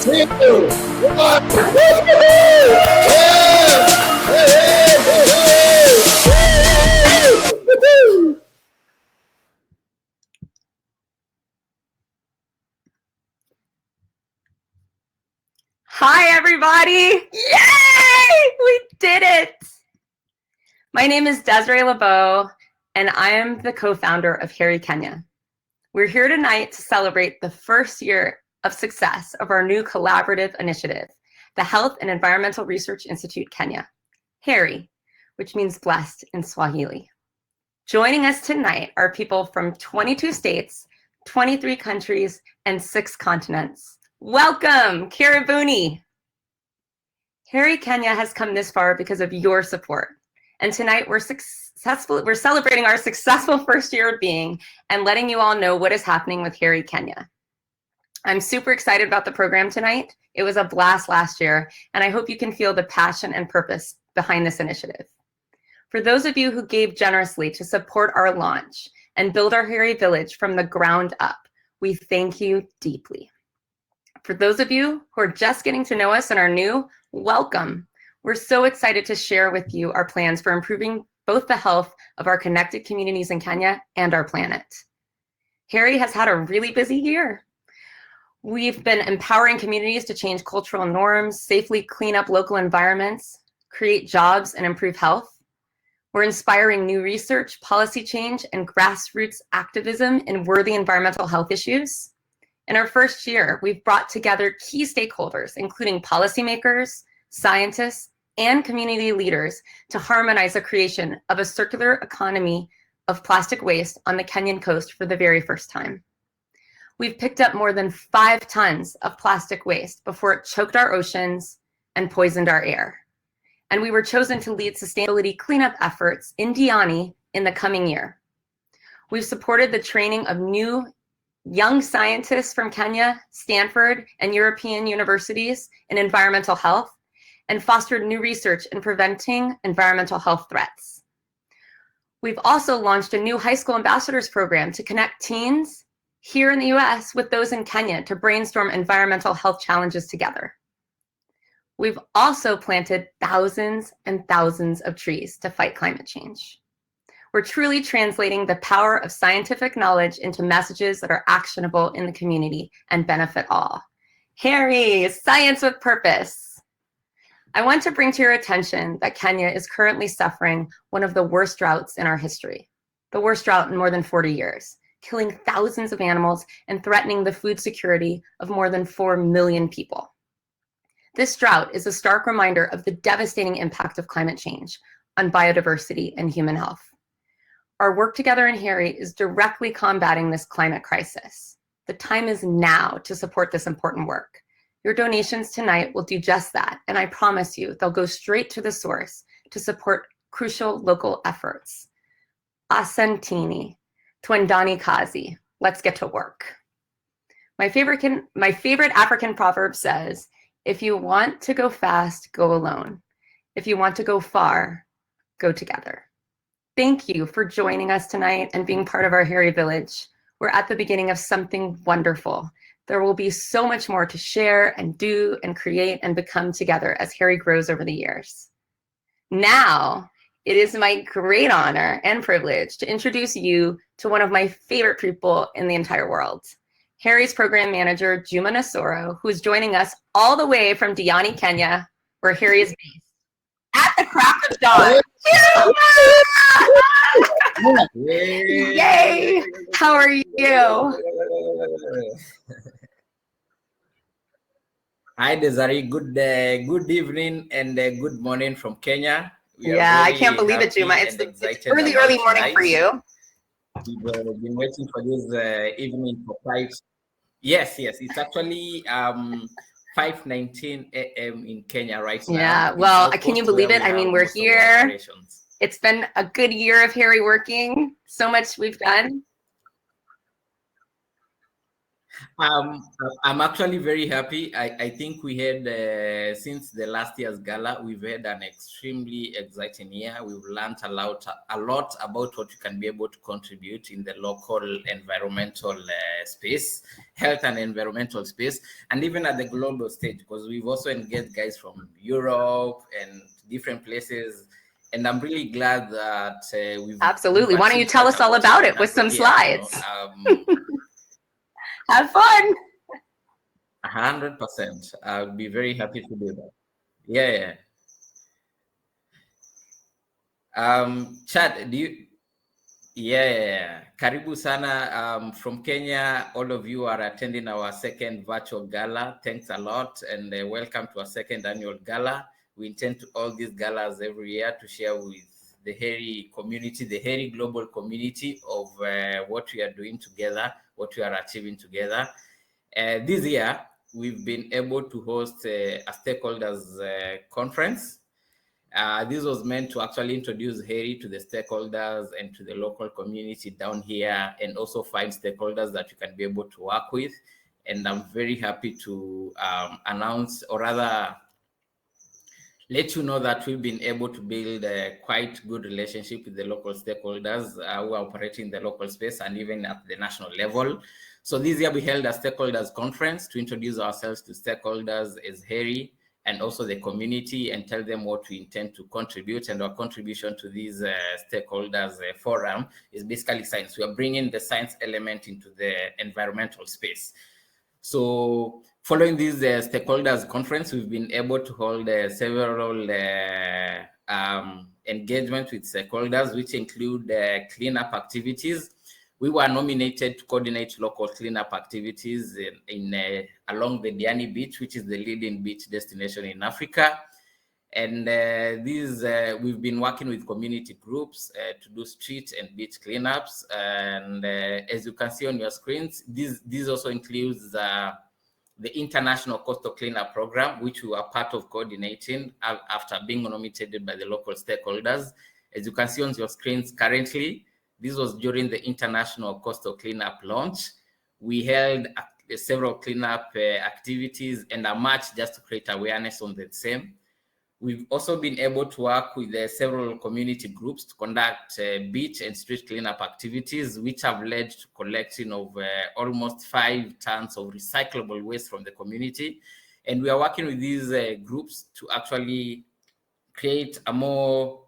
2, 1. Hi, everybody. Yay! We did it. My name is Desiree LeBeau, and I am the co-founder of HERI-Kenya. We're here tonight to celebrate the first year of success of our new collaborative initiative, the Health and Environmental Research Institute Kenya, HERI, which means blessed in Swahili. Joining us tonight are people from 22 states, 23 countries, and 6 continents. Welcome, Karibuni. HERI-Kenya has come this far because of your support. And tonight we're celebrating our successful first year of being and letting you all know what is happening with HERI-Kenya. I'm super excited about the program tonight. It was a blast last year, and I hope you can feel the passion and purpose behind this initiative. For those of you who gave generously to support our launch and build our HERI village from the ground up, we thank you deeply. For those of you who are just getting to know us and are new, welcome. We're so excited to share with you our plans for improving both the health of our connected communities in Kenya and our planet. HERI has had a really busy year. We've been empowering communities to change cultural norms, safely clean up local environments, create jobs, and improve health. We're inspiring new research, policy change, and grassroots activism in worthy environmental health issues. In our first year, we've brought together key stakeholders, including policymakers, scientists, and community leaders to harmonize the creation of a circular economy of plastic waste on the Kenyan coast for the very first time. We've picked up more than 5 tons of plastic waste before it choked our oceans and poisoned our air. And we were chosen to lead sustainability cleanup efforts in Diani in the coming year. We've supported the training of new young scientists from Kenya, Stanford, and European universities in environmental health, and fostered new research in preventing environmental health threats. We've also launched a new high school ambassadors program to connect teens here in the US with those in Kenya to brainstorm environmental health challenges together. We've also planted thousands and thousands of trees to fight climate change. We're truly translating the power of scientific knowledge into messages that are actionable in the community and benefit all. HERI, science with purpose. I want to bring to your attention that Kenya is currently suffering one of the worst droughts in our history, the worst drought in more than 40 years, killing thousands of animals and threatening the food security of more than 4 million people. This drought is a stark reminder of the devastating impact of climate change on biodiversity and human health. Our work together in HERI is directly combating this climate crisis. The time is now to support this important work. Your donations tonight will do just that, and I promise you they'll go straight to the source to support crucial local efforts. Asantini, Twendani Kazi, let's get to work. My favorite African proverb says, if you want to go fast, go alone. If you want to go far, go together. Thank you for joining us tonight and being part of our HERI village. We're at the beginning of something wonderful. There will be so much more to share and do and create and become together as HERI grows over the years. Now, it is my great honor and privilege to introduce you to one of my favorite people in the entire world, HERI's program manager, Juma Nasoro, who is joining us all the way from Diani, Kenya, where HERI is based. At the crack of dawn. Yay! How are you? Hi, Desiree. Good evening and good morning from Kenya. Yeah, I can't believe it, Juma. It's early morning for you. We've been waiting for this evening for 5. Yes. It's actually 5:19 a.m. in Kenya right now. Yeah, well, can you believe it? I mean, we're here. It's been a good year of HERI working. So much we've done. I'm actually very happy. I think we had, since the last year's gala, we've had an extremely exciting year. We've learned a lot about what you can be able to contribute in the local environmental space, health and environmental space, and even at the global stage, because we've also engaged guys from Europe and different places. And I'm really glad that Absolutely. we've Why don't you achieved tell quite us a all lot about in it with a some good year, you know. slides? Have fun. 100%. I'll be very happy to do that. Yeah. Chad, do you? Yeah. Karibu sana from Kenya. All of you are attending our second virtual gala. Thanks a lot, and welcome to our second annual gala. We intend to hold these galas every year to share with the HERI community, the HERI global community, of what we are doing together, what we are achieving together. This year, we've been able to host a stakeholders conference. This was meant to actually introduce HERI to the stakeholders and to the local community down here, and also find stakeholders that you can be able to work with. And I'm very happy to announce, or rather let you know, that we've been able to build a quite good relationship with the local stakeholders who are operating in the local space and even at the national level. So this year we held a stakeholders conference to introduce ourselves to stakeholders as HERI and also the community, and tell them what we intend to contribute. And our contribution to these stakeholders forum is basically science. We are bringing the science element into the environmental space. So following this stakeholders conference, we've been able to hold several engagements with stakeholders, which include cleanup activities. We were nominated to coordinate local cleanup activities along the Diani Beach, which is the leading beach destination in Africa. And we've been working with community groups to do street and beach cleanups. And as you can see on your screens, this also includes the International Coastal Cleanup Program, which we were part of coordinating after being nominated by the local stakeholders. As you can see on your screens currently, this was during the International Coastal Cleanup launch. We held several cleanup activities and a march just to create awareness on the same. We've also been able to work with several community groups to conduct beach and street cleanup activities, which have led to collection of almost 5 tons of recyclable waste from the community. And we are working with these groups to actually create a more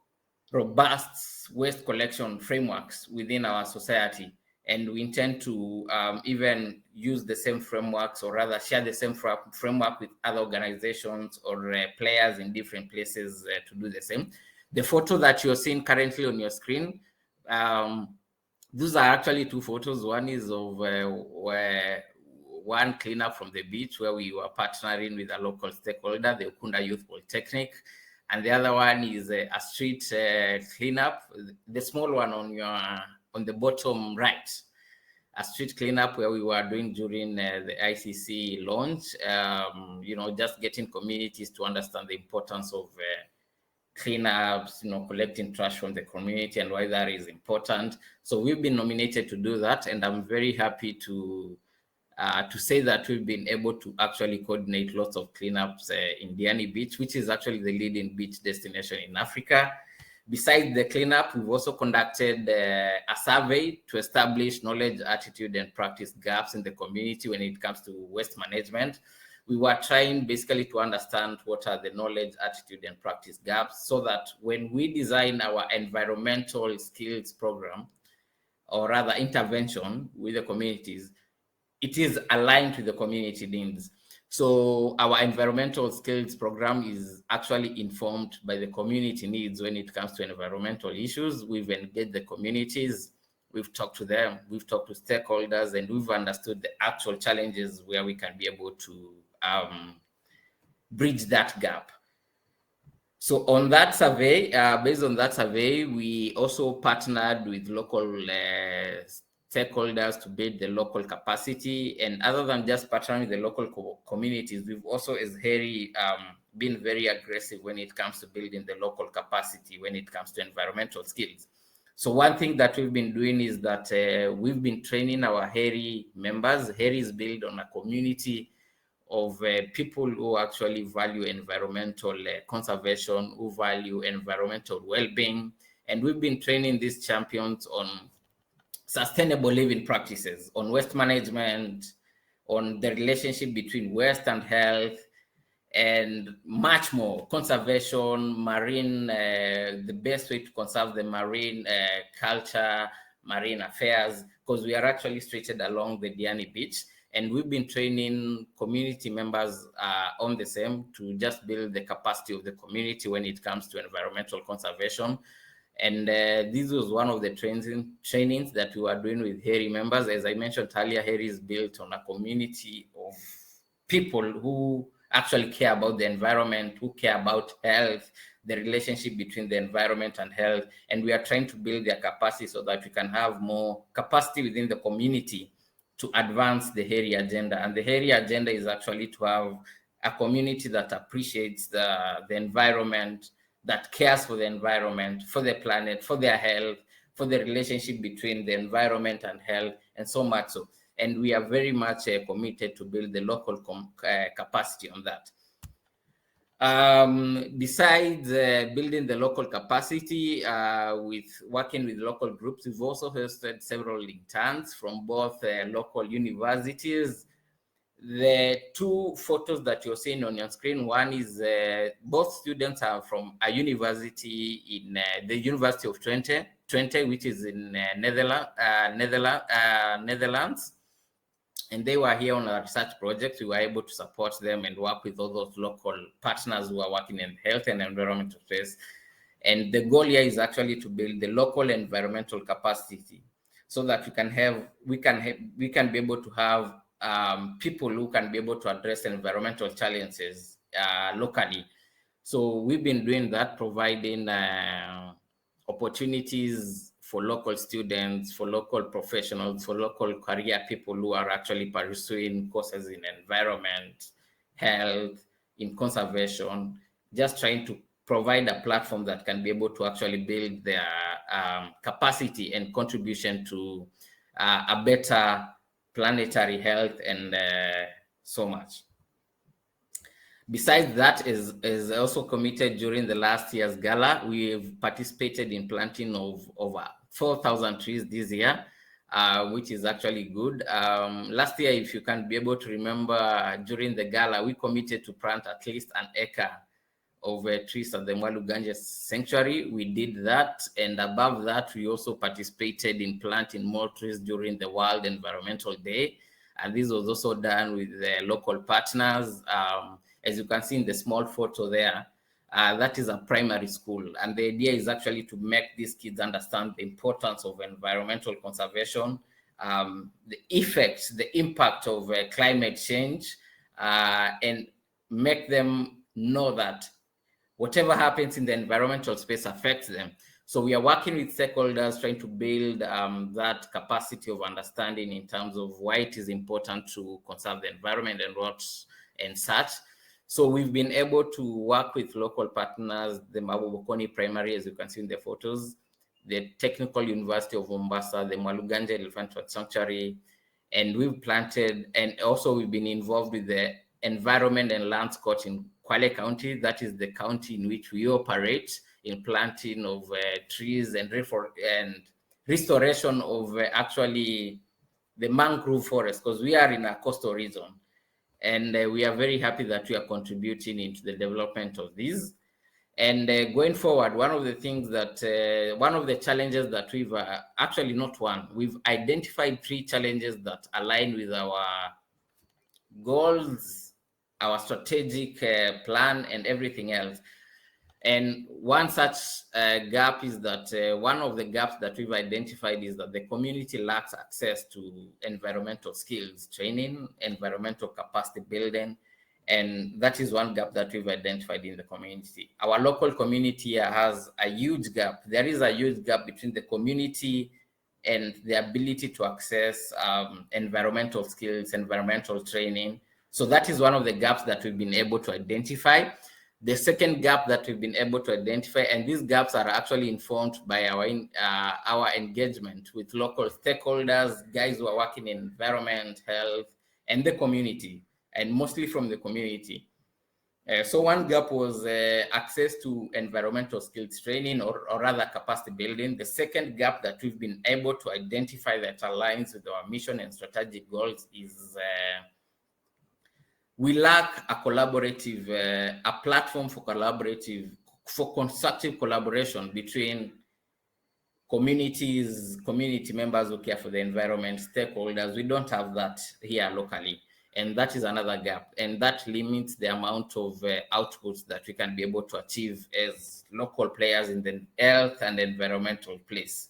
robust waste collection frameworks within our society. And we intend to even use the same frameworks, or rather share the same framework with other organizations or players in different places to do the same. The photo that you're seeing currently on your screen, those are actually 2 photos. One is of one cleanup from the beach where we were partnering with a local stakeholder, the Ukunda Youth Polytechnic. And the other one is a street cleanup, the small one on the bottom right, a street cleanup where we were doing during the ICC launch, just getting communities to understand the importance of cleanups, collecting trash from the community and why that is important. So we've been nominated to do that, and I'm very happy to say that we've been able to actually coordinate lots of cleanups in Diani Beach, which is actually the leading beach destination in Africa. Besides the cleanup, we've also conducted a survey to establish knowledge, attitude, and practice gaps in the community when it comes to waste management. We were trying basically to understand what are the knowledge, attitude, and practice gaps, so that when we design our environmental skills program, or rather intervention with the communities, it is aligned to the community needs. So our environmental skills program is actually informed by the community needs when it comes to environmental issues. We've engaged the communities, we've talked to them, we've talked to stakeholders, and we've understood the actual challenges where we can be able to bridge that gap. So on that survey, based on that survey, we also partnered with local stakeholders to build the local capacity. And other than just partnering with the local communities, we've also, as HERI, been very aggressive when it comes to building the local capacity when it comes to environmental skills. So one thing that we've been doing is that we've been training our HERI members. HERI is built on a community of people who actually value environmental conservation, who value environmental well-being. And we've been training these champions on sustainable living practices, on waste management, on the relationship between waste and health, and much more. Conservation, marine, the best way to conserve the marine culture, marine affairs, because we are actually situated along the Diani beach. And we've been training community members on the same to just build the capacity of the community when it comes to environmental conservation. And this was one of the trainings that we were doing with HERI members. As I mentioned earlier, HERI is built on a community of people who actually care about the environment, who care about health, the relationship between the environment and health. And we are trying to build their capacity so that we can have more capacity within the community to advance the HERI agenda. And the HERI agenda is actually to have a community that appreciates the environment, that cares for the environment, for the planet, for their health, for the relationship between the environment and health, and so much so. And we are very much committed to build the local capacity on that. Besides building the local capacity with working with local groups, we've also hosted several interns from both local universities. The two photos that you're seeing on your screen, one is both students are from a university in the University of Twente, which is in Netherlands. And they were here on a research project. We were able to support them and work with all those local partners who are working in health and environmental space. And the goal here is actually to build the local environmental capacity so that we can be able to have people who can be able to address environmental challenges locally. So we've been doing that, providing opportunities for local students, for local professionals, for local career people who are actually pursuing courses in environment, health, in conservation, just trying to provide a platform that can be able to actually build their capacity and contribution to a better planetary health and so much. Besides that, is also committed during the last year's Gala. We've participated in planting of over 4,000 trees this year, which is actually good. Last year, if you can be able to remember, during the Gala, we committed to plant at least an acre of trees at the Mwaluganje Sanctuary. We did that, and above that, we also participated in planting more trees during the World Environmental Day, and this was also done with the local partners. As you can see in the small photo there, that is a primary school, and the idea is actually to make these kids understand the importance of environmental conservation, the effects, the impact of climate change, and make them know that whatever happens in the environmental space affects them. So we are working with stakeholders, trying to build that capacity of understanding in terms of why it is important to conserve the environment and such. So we've been able to work with local partners, the Mabobokoni Primary, as you can see in the photos, the Technical University of Mombasa, the Mwaluganje Elephant Sanctuary, and we've planted, and also we've been involved with the Environment and Lands Court in Kwale County. That is the county in which we operate in planting of trees and restoration of actually the mangrove forest, because we are in a coastal region. And we are very happy that we are contributing into the development of these. And going forward, one of the things that, one of the challenges that we've, actually not one, we've identified 3 challenges that align with our goals, our strategic plan, and everything else. And one such gap is that one of the gaps that we've identified is that the community lacks access to environmental skills training, environmental capacity building, and that is one gap that we've identified in the community. Our local community has a huge gap. There is a huge gap between the community and the ability to access environmental skills, environmental training. So that is one of the gaps that we've been able to identify. The second gap that we've been able to identify, and these gaps are actually informed by our engagement with local stakeholders, guys who are working in environment, health, and the community, and mostly from the community. So one gap was access to environmental skills training, or rather capacity building. The second gap that we've been able to identify that aligns with our mission and strategic goals is we lack a collaborative, a platform for constructive collaboration between community members who care for the environment, stakeholders. We don't have that here locally. And that is another gap. And that limits the amount of outputs that we can be able to achieve as local players in the health and environmental place.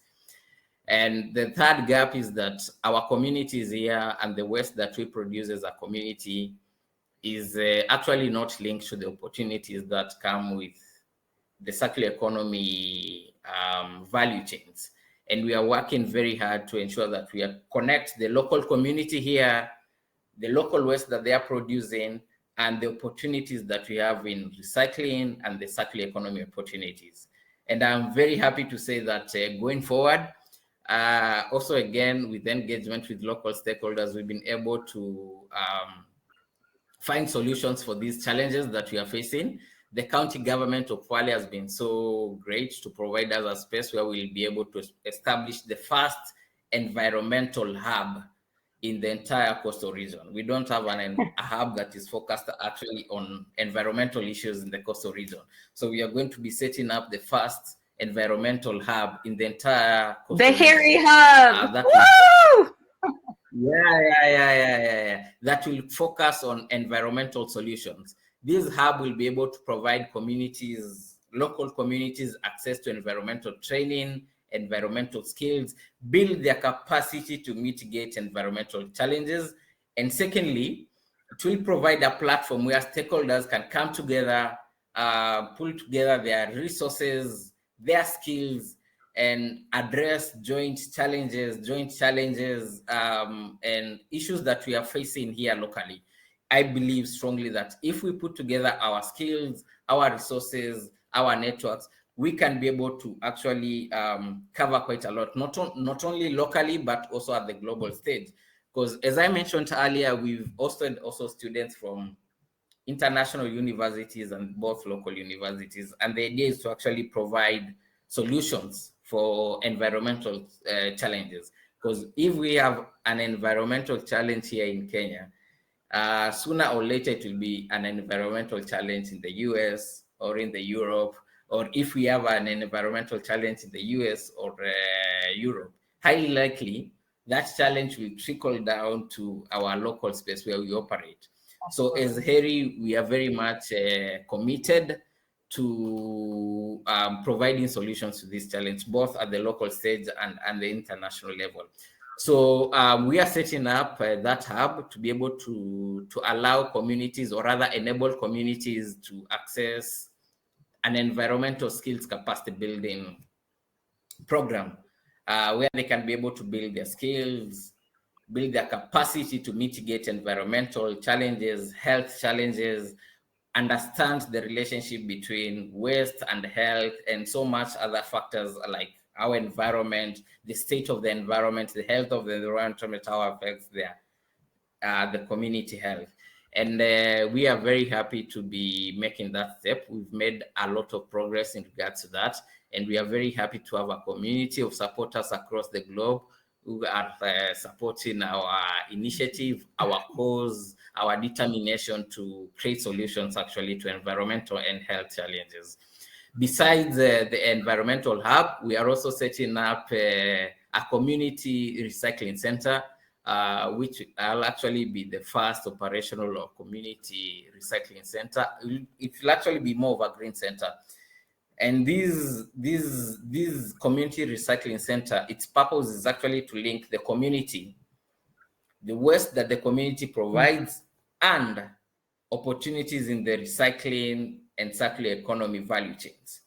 And the third gap is that our communities here and the waste that we produce as a community is actually not linked to the opportunities that come with the circular economy value chains. And we are working very hard to ensure that we connect the local community here, the local waste that they are producing, and the opportunities that we have in recycling and the circular economy opportunities. And I'm very happy to say that going forward, also again, with engagement with local stakeholders, we've been able to find solutions for these challenges that we are facing. The county government of Kwale has been so great to provide us a space where we'll be able to establish the first environmental hub in the entire coastal region. We don't have a hub that is focused actually on environmental issues in the coastal region. So we are going to be setting up the first environmental hub in the entire coastal region. The HERI hub! Woo! Yeah. That will focus on environmental solutions. This hub will be able to provide communities, local communities, access to environmental training, environmental skills, build their capacity to mitigate environmental challenges. And secondly, it will provide a platform where stakeholders can come together, pull together their resources, their skills, and address joint challenges, and issues that we are facing here locally. I believe strongly that if we put together our skills, our resources, our networks, we can be able to actually cover quite a lot, not only locally, but also at the global stage. Because as I mentioned earlier, we've hosted also students from international universities and both local universities. And the idea is to actually provide solutions for environmental challenges. Because if we have an environmental challenge here in Kenya, sooner or later it will be an environmental challenge in the US or in the Europe, or if we have an environmental challenge in the US or Europe, highly likely that challenge will trickle down to our local space where we operate. So as HERI, we are very much committed to providing solutions to this challenge, both at the local stage and the international level. So we are setting up that hub to be able to allow communities, or rather enable communities, to access an environmental skills capacity building program where they can be able to build their skills, build their capacity to mitigate environmental challenges, health challenges, understand the relationship between waste and health, and so much other factors like our environment, the state of the environment, the health of the environment, how it affects the community health. And we are very happy to be making that step. We've made a lot of progress in regards to that. And we are very happy to have a community of supporters across the globe who are supporting our initiative, our cause, our determination to create solutions actually to environmental and health challenges. Besides the environmental hub, we are also setting up a community recycling center, which will actually be the first operational or community recycling center. It will actually be more of a green center. And this community recycling center, its purpose is actually to link the community, the waste that the community provides, and opportunities in the recycling and circular economy value chains.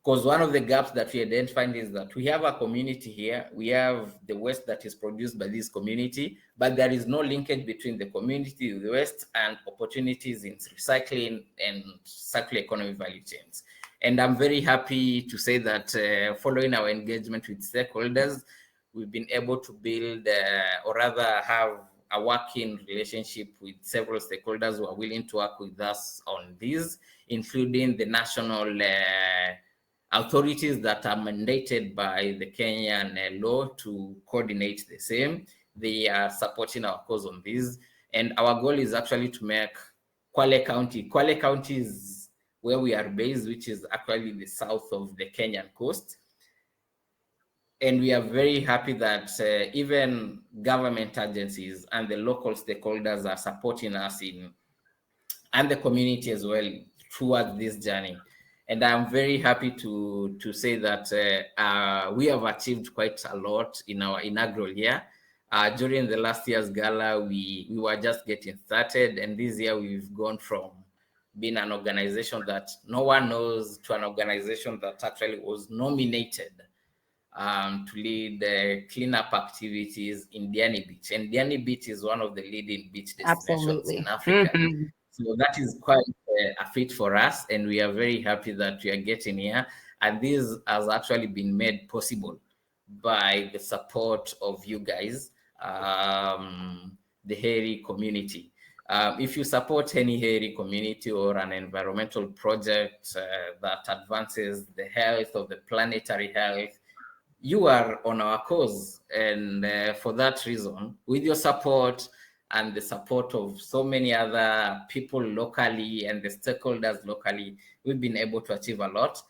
Because one of the gaps that we identified is that we have a community here, we have the waste that is produced by this community, but there is no linkage between the community, the waste, and opportunities in recycling and circular economy value chains. And I'm very happy to say that following our engagement with stakeholders, we've been able to build, or rather have a working relationship with several stakeholders who are willing to work with us on this, including the national authorities that are mandated by the Kenyan law to coordinate the same. They are supporting our cause on this. And our goal is actually to make Kwale County is where we are based, which is actually the south of the Kenyan coast. And we are very happy that even government agencies and the local stakeholders are supporting us and the community as well towards this journey. And I'm very happy to say that we have achieved quite a lot in our inaugural year. During the last year's Gala, we were just getting started. And this year we've gone from being an organization that no one knows to an organization that actually was nominated to lead cleanup activities in Diani Beach. And Diani Beach is one of the leading beach destinations in Africa. So that is quite a feat for us, and we are very happy that we are getting here. And this has actually been made possible by the support of you guys, the HERI community. If you support any HERI community or an environmental project that advances the health of the planetary health, you are on our cause. And for that reason, with your support and the support of so many other people locally and the stakeholders locally, we've been able to achieve a lot.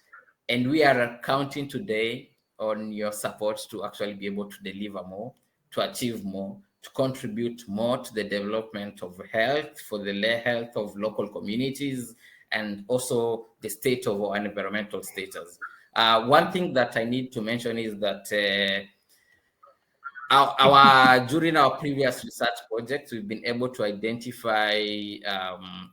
And we are counting today on your support to actually be able to deliver more, to achieve more, to contribute more to the development of health, for the health of local communities, and also the state of our environmental status. One thing that I need to mention is that during our previous research projects, we've been able to identify,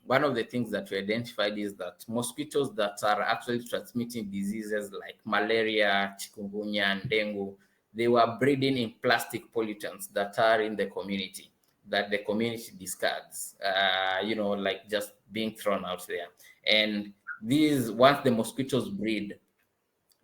one of the things that we identified is that mosquitoes that are actually transmitting diseases like malaria, chikungunya, and dengue, they were breeding in plastic pollutants that are in the community, that the community discards, like just being thrown out there. And these, once the mosquitoes breed,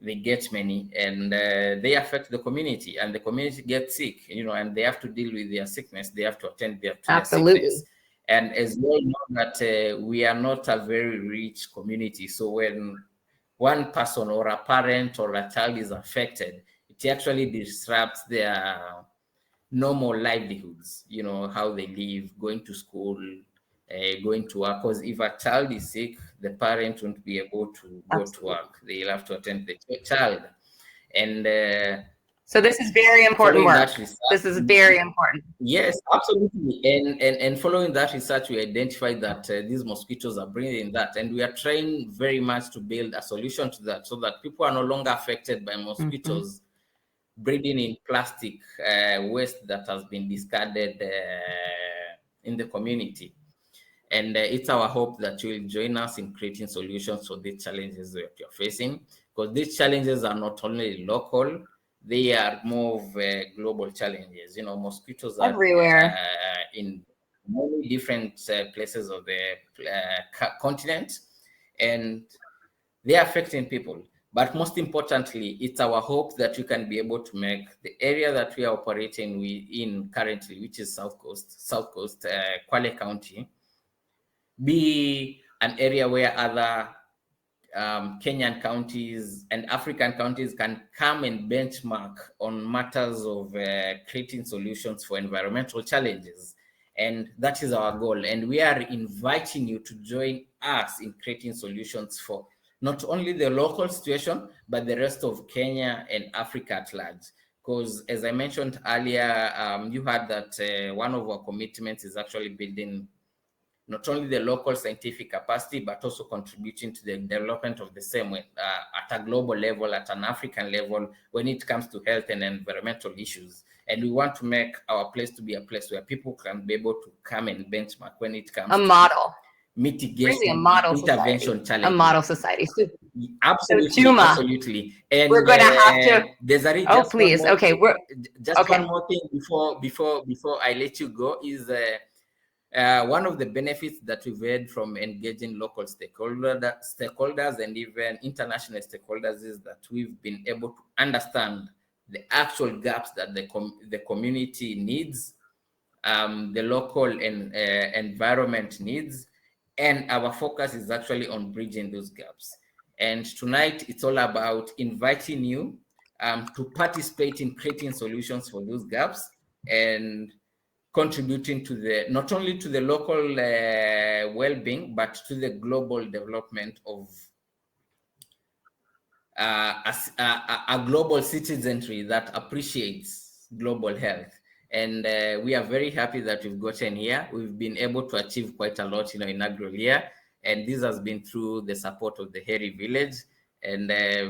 they get many, and they affect the community, and the community gets sick, and they have to deal with their sickness. They have to attend to their sickness. And as you all know that we are not a very rich community. So when one person or a parent or a child is affected, it actually disrupts their normal livelihoods, how they live, going to school, going to work. Because if a child is sick, the parent won't be able to go to work. They'll have to attend the child. And so this is very important work. This is very important. Yes, absolutely. And following that research, we identified that these mosquitoes are bringing that. And we are trying very much to build a solution to that so that people are no longer affected by mosquitoes breeding in plastic waste that has been discarded in the community. And it's our hope that you will join us in creating solutions for these challenges that you're facing, because these challenges are not only local, they are more of global challenges. Mosquitoes are everywhere in many different places of the continent, and they're affecting people. But most importantly, it's our hope that you can be able to make the area that we are operating in currently, which is South Coast, Kwale County, be an area where other Kenyan counties and African counties can come and benchmark on matters of creating solutions for environmental challenges. And that is our goal. And we are inviting you to join us in creating solutions for not only the local situation, but the rest of Kenya and Africa at large. Because as I mentioned earlier, you heard that one of our commitments is actually building not only the local scientific capacity, but also contributing to the development of the same way at a global level, at an African level, when it comes to health and environmental issues. And we want to make our place to be a place where people can be able to come and benchmark when it comes to model mitigation, really a model intervention society. challenges. A model society. Absolutely, So, Juma, absolutely. And we're going to have to. Desiree, Oh, please. Okay, one more thing before I let you go is one of the benefits that we've had from engaging local stakeholders and even international stakeholders is that we've been able to understand the actual gaps that the community needs, the local and environment needs, and our focus is actually on bridging those gaps. And tonight, it's all about inviting you to participate in creating solutions for those gaps and contributing to not only to the local well-being, but to the global development of a global citizenry that appreciates global health. And we are very happy that we've gotten here. We've been able to achieve quite a lot in our inaugural year. And this has been through the support of the HERI village. And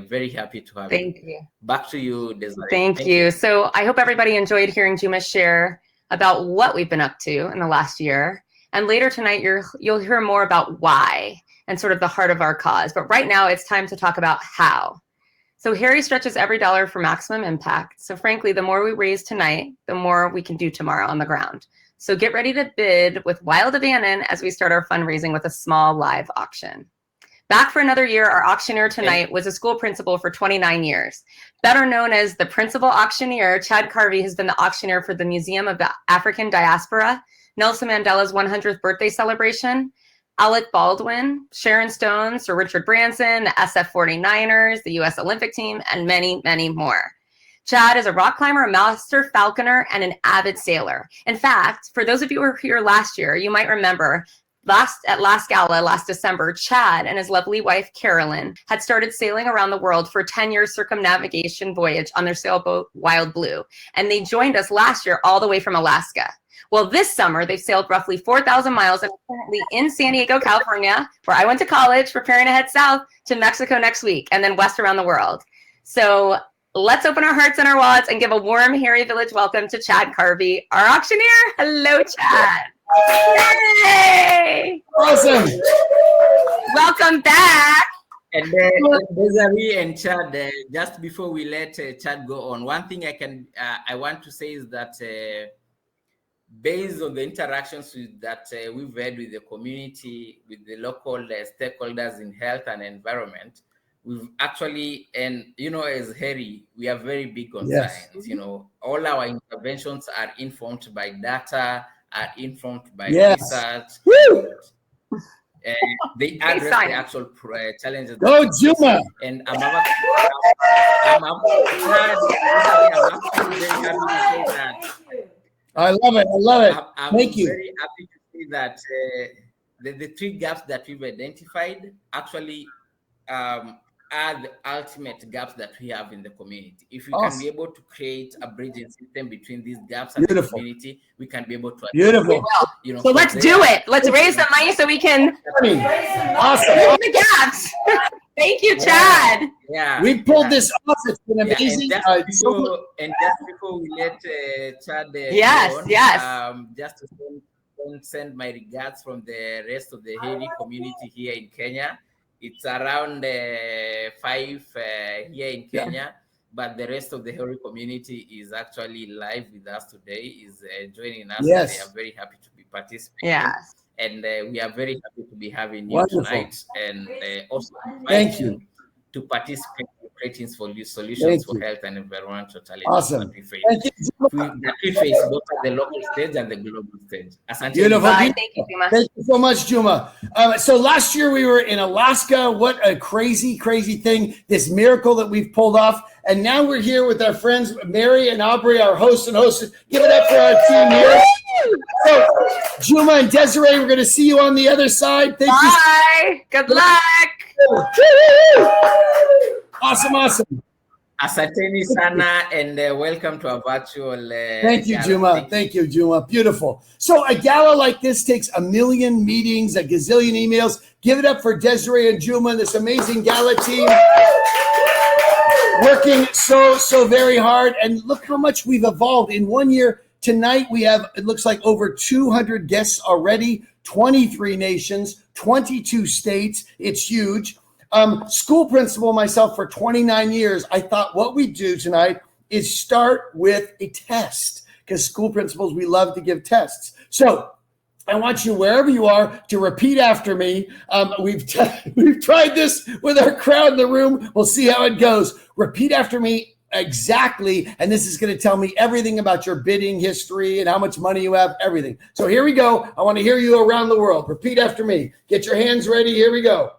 very happy to have you. Thank you. Back to you, Desiree. Thank you. So I hope everybody enjoyed hearing Juma share about what we've been up to in the last year. And later tonight, you'll hear more about why and sort of the heart of our cause. But right now, it's time to talk about how. So HERI stretches every dollar for maximum impact. So frankly, the more we raise tonight, the more we can do tomorrow on the ground. So get ready to bid with wild abandon as we start our fundraising with a small live auction. Back for another year, our auctioneer tonight was a school principal for 29 years. Better known as the principal auctioneer, Chad Carvey has been the auctioneer for the Museum of the African Diaspora, Nelson Mandela's 100th birthday celebration, Alec Baldwin, Sharon Stone, Sir Richard Branson, the SF-49ers, the US Olympic team, and many, many more. Chad is a rock climber, a master falconer, and an avid sailor. In fact, for those of you who were here last year, you might remember at last Gala, last December, Chad and his lovely wife, Carolyn, had started sailing around the world for a 10-year circumnavigation voyage on their sailboat, Wild Blue. And they joined us last year all the way from Alaska. Well, this summer, they've sailed roughly 4,000 miles and are currently in San Diego, California, where I went to college, preparing to head south to Mexico next week, and then west around the world. So let's open our hearts and our wallets and give a warm HERI Village welcome to Chad Carvey, our auctioneer. Hello, Chad. Yay! Awesome. Welcome back. And Desiree and Chad, just before we let Chad go on, one thing I want to say is that based on the interactions that we've had with the community, with the local stakeholders in health and environment, we've actually, and as HERI, we are very big on science. All our interventions are informed by data, are informed by research. They address the actual challenges. Go, Juma! And I'm very happy to say that. I love it. I love it. Thank you. I'm very happy to see that the three gaps that we've identified actually are the ultimate gaps that we have in the community. If we can be able to create a bridging system between these gaps and the community, we can be able to. Beautiful. So let's do it. Let's raise the money so we can awesome. bridge the gaps. Thank you, Chad. Yeah. We pulled this off. It's been amazing. And just before we let Chad go, just to send my regards from the rest of the HERI community here in Kenya. It's around 5 here in Kenya, but the rest of the HERI community is actually live with us today, is joining us. Yes. They are very happy to be participating. Yes. And we are very happy to be having you tonight. And also thank you to participate in creating solutions for health and environmental challenges. Awesome. That we face. We face both at the local stage and the global stage. Beautiful. Bye. Thank you, Juma. Thank you so much, Juma. So last year we were in Alaska. What a crazy, crazy thing. This miracle that we've pulled off. And now we're here with our friends, Mary and Aubrey, our hosts and hostess. Give it up for our team here. So, Juma and Desiree, we're going to see you on the other side. Thank you. Bye. Good luck. Awesome, awesome. Asanteni sana, and welcome to our virtual. Thank you, Juma. Thank you, Juma. Beautiful. So a gala like this takes a million meetings, a gazillion emails. Give it up for Desiree and Juma and this amazing gala team. Working so very hard. And look how much we've evolved in 1 year. Tonight we have, it looks like over 200 guests already, 23 nations, 22 states. It's huge. School principal myself for 29 years. I thought what we do tonight is start with a test, because school principals, we love to give tests. So I want you, wherever you are, to repeat after me. We've tried this with our crowd in the room. We'll see how it goes. Repeat after me exactly, and this is going to tell me everything about your bidding history and how much money you have, everything. So here we go. I want to hear you around the world. Repeat after me. Get your hands ready. Here we go.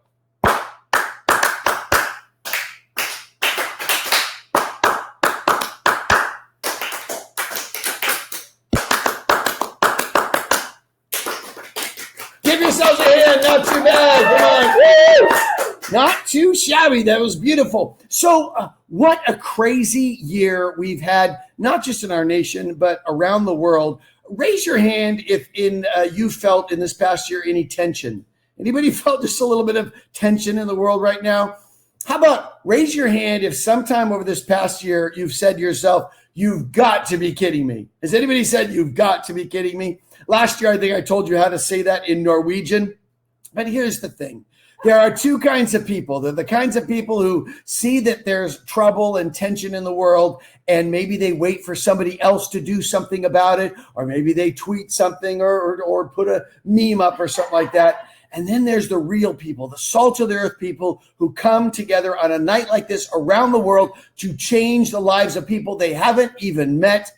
Give yourselves a hand. Not too bad. Come on. Woo! Not too shabby. That was beautiful. So what a crazy year we've had, not just in our nation, but around the world. Raise your hand if you felt in this past year any tension. Anybody felt just a little bit of tension in the world right now? How about raise your hand if sometime over this past year you've said to yourself, you've got to be kidding me. Has anybody said you've got to be kidding me? Last year, I think I told you how to say that in Norwegian. But here's the thing. There are two kinds of people. They're the kinds of people who see that there's trouble and tension in the world, and maybe they wait for somebody else to do something about it, or maybe they tweet something or put a meme up or something like that. And then there's the real people, the salt of the earth people who come together on a night like this around the world to change the lives of people they haven't even met.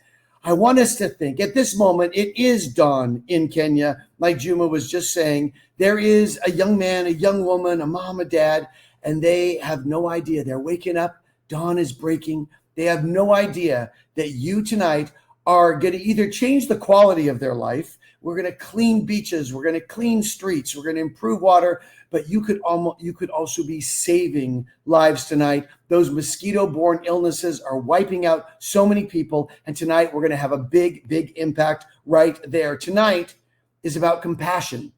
I want us to think at this moment, it is dawn in Kenya. Like Juma was just saying, there is a young man, a young woman, a mom, a dad, and they have no idea. They're waking up. Dawn is breaking. They have no idea that you tonight are going to either change the quality of their life. We're going to clean beaches. We're going to clean streets. We're going to improve water. But you could also be saving lives tonight. Those mosquito-borne illnesses are wiping out so many people. And tonight we're going to have a big, big impact right there. Tonight is about compassion.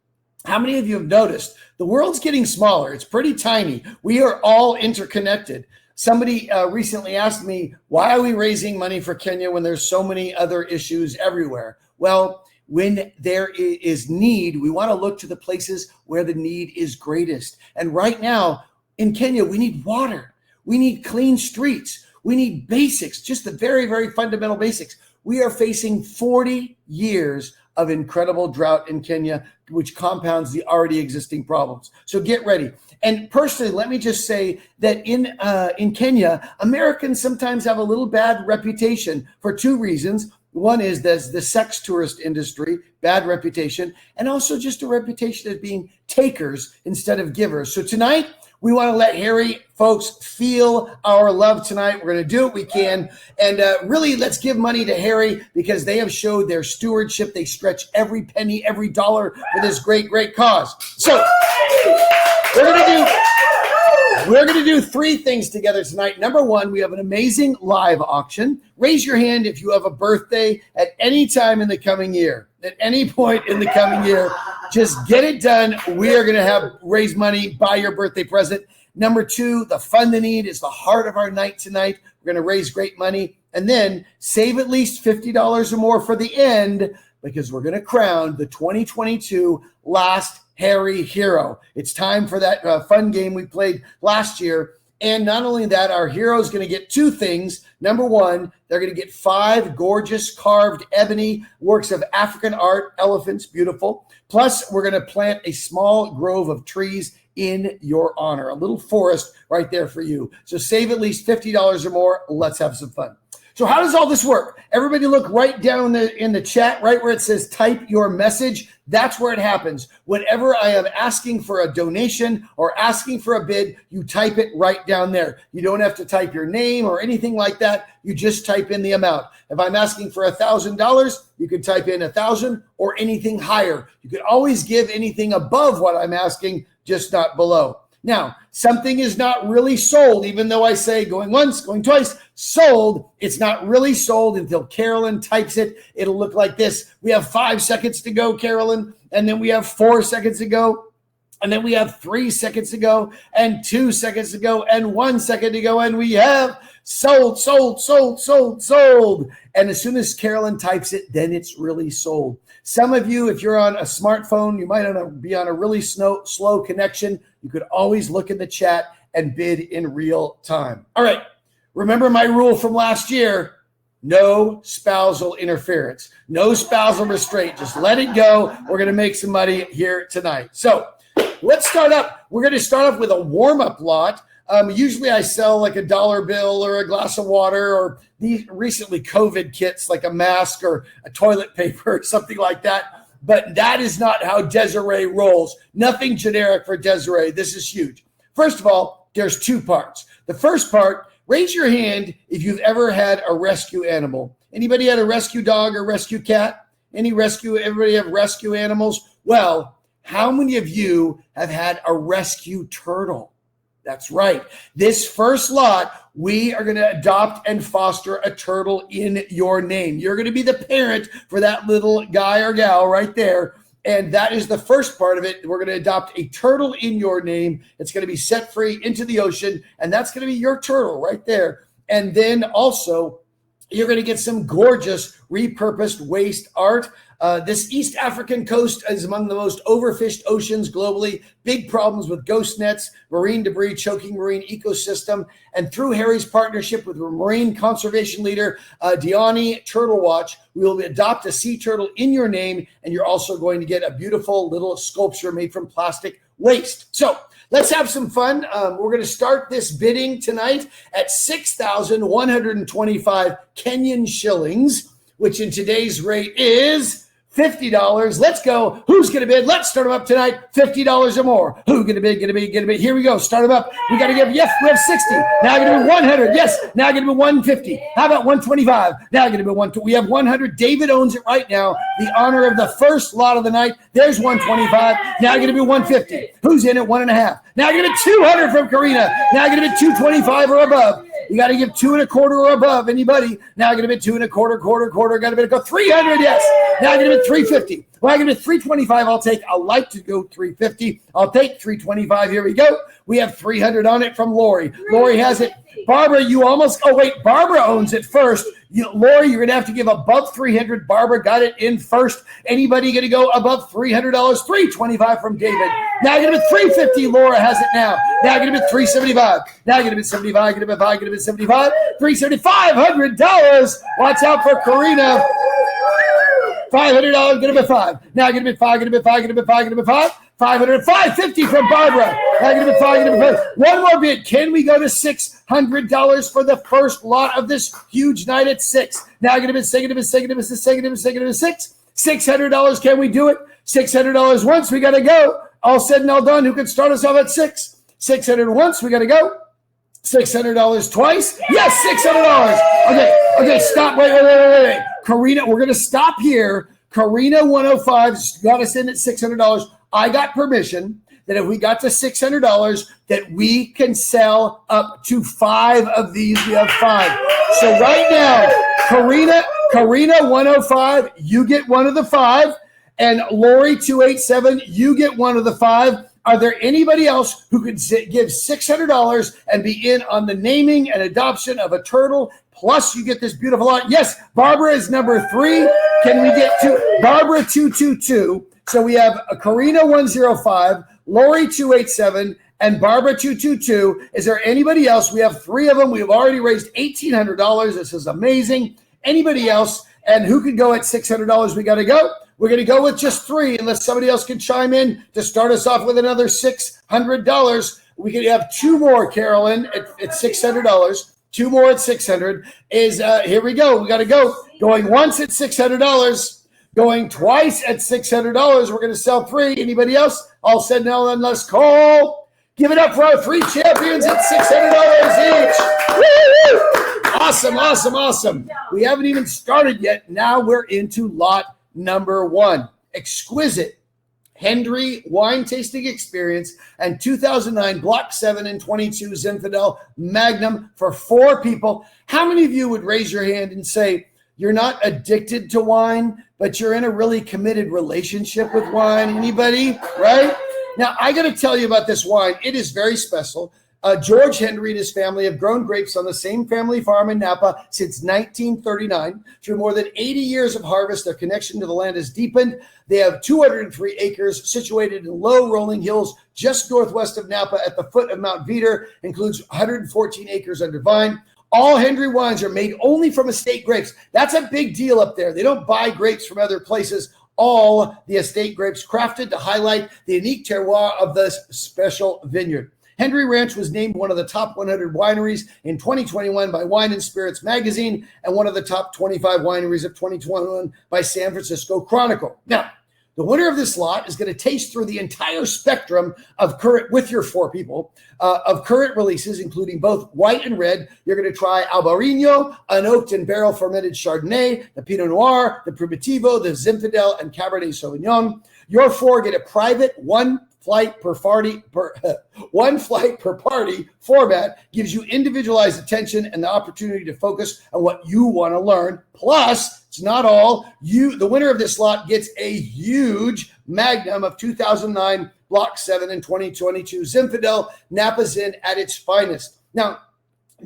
How many of you have noticed the world's getting smaller? It's pretty tiny. We are all interconnected. Somebody recently asked me, why are we raising money for Kenya when there's so many other issues everywhere? Well, when there is need, we want to look to the places where the need is greatest. And right now in Kenya, we need water. We need clean streets. We need basics, just the very, very fundamental basics. We are facing 40 years of incredible drought in Kenya, which compounds the already existing problems. So get ready. And personally, let me just say that in Kenya, Americans sometimes have a little bad reputation for two reasons. One is there's the sex tourist industry, bad reputation, and also just a reputation as being takers instead of givers. So tonight, we want to let HERI folks feel our love tonight. We're going to do what we can. And really, let's give money to HERI because they have showed their stewardship. They stretch every penny, every dollar for this great, great cause. So we're going to do three things together tonight. Number one, we have an amazing live auction. Raise your hand if you have a birthday at any time in the coming year. At any point in the coming year, just get it done. We are going to raise money, buy your birthday present. Number two, the Fund the Need is the heart of our night tonight. We're going to raise great money and then save at least $50 or more for the end because we're going to crown the 2022 last HERI Hero. It's time for that fun game we played last year. And not only that, our hero is going to get two things. Number one, they're going to get 5 gorgeous carved ebony works of African art, elephants, beautiful. Plus, we're going to plant a small grove of trees in your honor, a little forest right there for you. So save at least $50 or more. Let's have some fun. So how does all this work? Everybody look right down in the chat, right where it says type your message. That's where it happens. Whenever I am asking for a donation or asking for a bid, you type it right down there. You don't have to type your name or anything like that. You just type in the amount. If I'm asking for $1,000, you can type in 1,000 or anything higher. You can always give anything above what I'm asking, just not below. Now, something is not really sold, even though I say going once, going twice, sold. It's not really sold until Carolyn types it. It'll look like this. We have 5 seconds to go, Carolyn, and then we have 4 seconds to go. And then we have 3 seconds to go, and 2 seconds to go, and 1 second to go, and we have sold, sold, sold, sold, sold. And as soon as Carolyn types it, then it's really sold. Some of you, if you're on a smartphone, you might be on a really slow connection. You could always look in the chat and bid in real time. All right, remember my rule from last year. No spousal interference, no spousal restraint. Just let it go. We're going to make some money here tonight. So let's start up. We're going to start off with a warm-up lot. Usually I sell like a $1 bill or a glass of water, or these recently COVID kits like a mask or a toilet paper or something like that. But that is not how Desiree rolls. Nothing generic for Desiree. This is huge. First of all, there's 2 parts. The first part, raise your hand if you've ever had a rescue animal. Anybody had a rescue dog or rescue cat? Everybody have rescue animals? Well, how many of you have had a rescue turtle? That's right. This first lot, we are going to adopt and foster a turtle in your name. You're going to be the parent for that little guy or gal right there. And that is the first part of it. We're going to adopt a turtle in your name. It's going to be set free into the ocean, and that's going to be your turtle right there. And then also, you're going to get some gorgeous repurposed waste art. This East African coast is among the most overfished oceans globally. Big problems with ghost nets, marine debris, choking marine ecosystem. And through HERI's partnership with marine conservation leader Diani Turtle Watch, we will adopt a sea turtle in your name, and you're also going to get a beautiful little sculpture made from plastic waste. So let's have some fun. We're going to start this bidding tonight at 6,125 Kenyan shillings, which in today's rate is $50. Let's go. Who's going to bid? Let's start them up tonight. $50 or more. Who's going to bid? Going to bid. Here we go. Start them up. We got to give. Yes, we have 60. Now going to be 100. Yes. Now going to be 150. How about 125? Now going to be 120. We have 100. David owns it right now. The honor of the first lot of the night. There's 125. Now going to be 150. Who's in it? 1.5. Now going to be 200 from Karina. Now going to be 225 or above. You got to give 2.25 or above. Anybody? Now going to be 2.25, quarter. Got to go 300. Yes. Now going to be 350. Well, I'm going to 325. I'll like to go 350. I'll take 325. Here we go. We have 300 on it from Lori. Lori has it. Barbara, Barbara owns it first. Lori, you're going to have to give above 300. Barbara got it in first. Anybody going to go above $300? 325 from David. Now going to be 350. Laura has it now. Now going to be 375. Now going to be 75. Going to be 5. Going to be 75. $500. Watch out for Karina. $500, going to be 5. Now going to be 5, going to be 5, going to be 5, going to be 5. 500, 550 from Barbara. Now going to be 5, going to be 5. One more bid. Can we go to $600 for the first lot of this huge night at 6? Now going to be 6, going to be 6, going to be 6, going to be 6, going to be 6. $600. Can we do it? $600 once. We got to go. All said and all done. Who can start us off at 6? 600 once. We got to go. $600 twice. Yes, $600. Okay. Stop. Wait. Karina, we're going to stop here. Karina 105 got us in at $600. I got permission that if we got to $600, that we can sell up to 5 of these. We have 5. So right now, Karina 105, you get one of the 5. And Lori 287, you get one of the 5. Are there anybody else who could give $600 and be in on the naming and adoption of a turtle? Plus, you get this beautiful art. Yes, Barbara is number 3. Can we get to Barbara 222? So we have a Karina 105, Lori 287, and Barbara 222. Is there anybody else? We have 3 of them. We've already raised $1,800. This is amazing. Anybody else? And who could go at $600? We got to go. We're going to go with just 3 unless somebody else can chime in to start us off with another $600. We could have 2 more, Carolyn, at $600. 2 more at 600 is here we go. We got to go. Going once at $600. Going twice at $600. We're going to sell 3. Anybody else? All said no, then let's call. Give it up for our 3 champions at $600 each. Woo-hoo! Awesome. We haven't even started yet. Now we're into lot number 1. Exquisite Hendry wine tasting experience and 2009 Block 7 and 22 Zinfandel Magnum for 4 people. How many of you would raise your hand and say you're not addicted to wine, but you're in a really committed relationship with wine? Anybody? Right? Now, I got to tell you about this wine. It is very special. George Henry and his family have grown grapes on the same family farm in Napa since 1939. Through more than 80 years of harvest, their connection to the land has deepened. They have 203 acres situated in low rolling hills just northwest of Napa at the foot of Mount Veeder, includes 114 acres under vine. All Henry wines are made only from estate grapes. That's a big deal up there. They don't buy grapes from other places. All the estate grapes crafted to highlight the unique terroir of this special vineyard. Henry Ranch was named one of the top 100 wineries in 2021 by Wine and Spirits magazine and one of the top 25 wineries of 2021 by San Francisco Chronicle. Now, the winner of this lot is going to taste through the entire spectrum of current, with your 4 people, of current releases, including both white and red. You're going to try Albarino, an oaked and barrel fermented Chardonnay, the Pinot Noir, the Primitivo, the Zinfandel, and Cabernet Sauvignon. Your 4 get a private one flight per party format, gives you individualized attention and the opportunity to focus on what you want to learn. Plus, it's not all. The winner of this lot gets a huge magnum of 2009 Block 7 and 2022 Zinfandel Napa Zin at its finest. Now,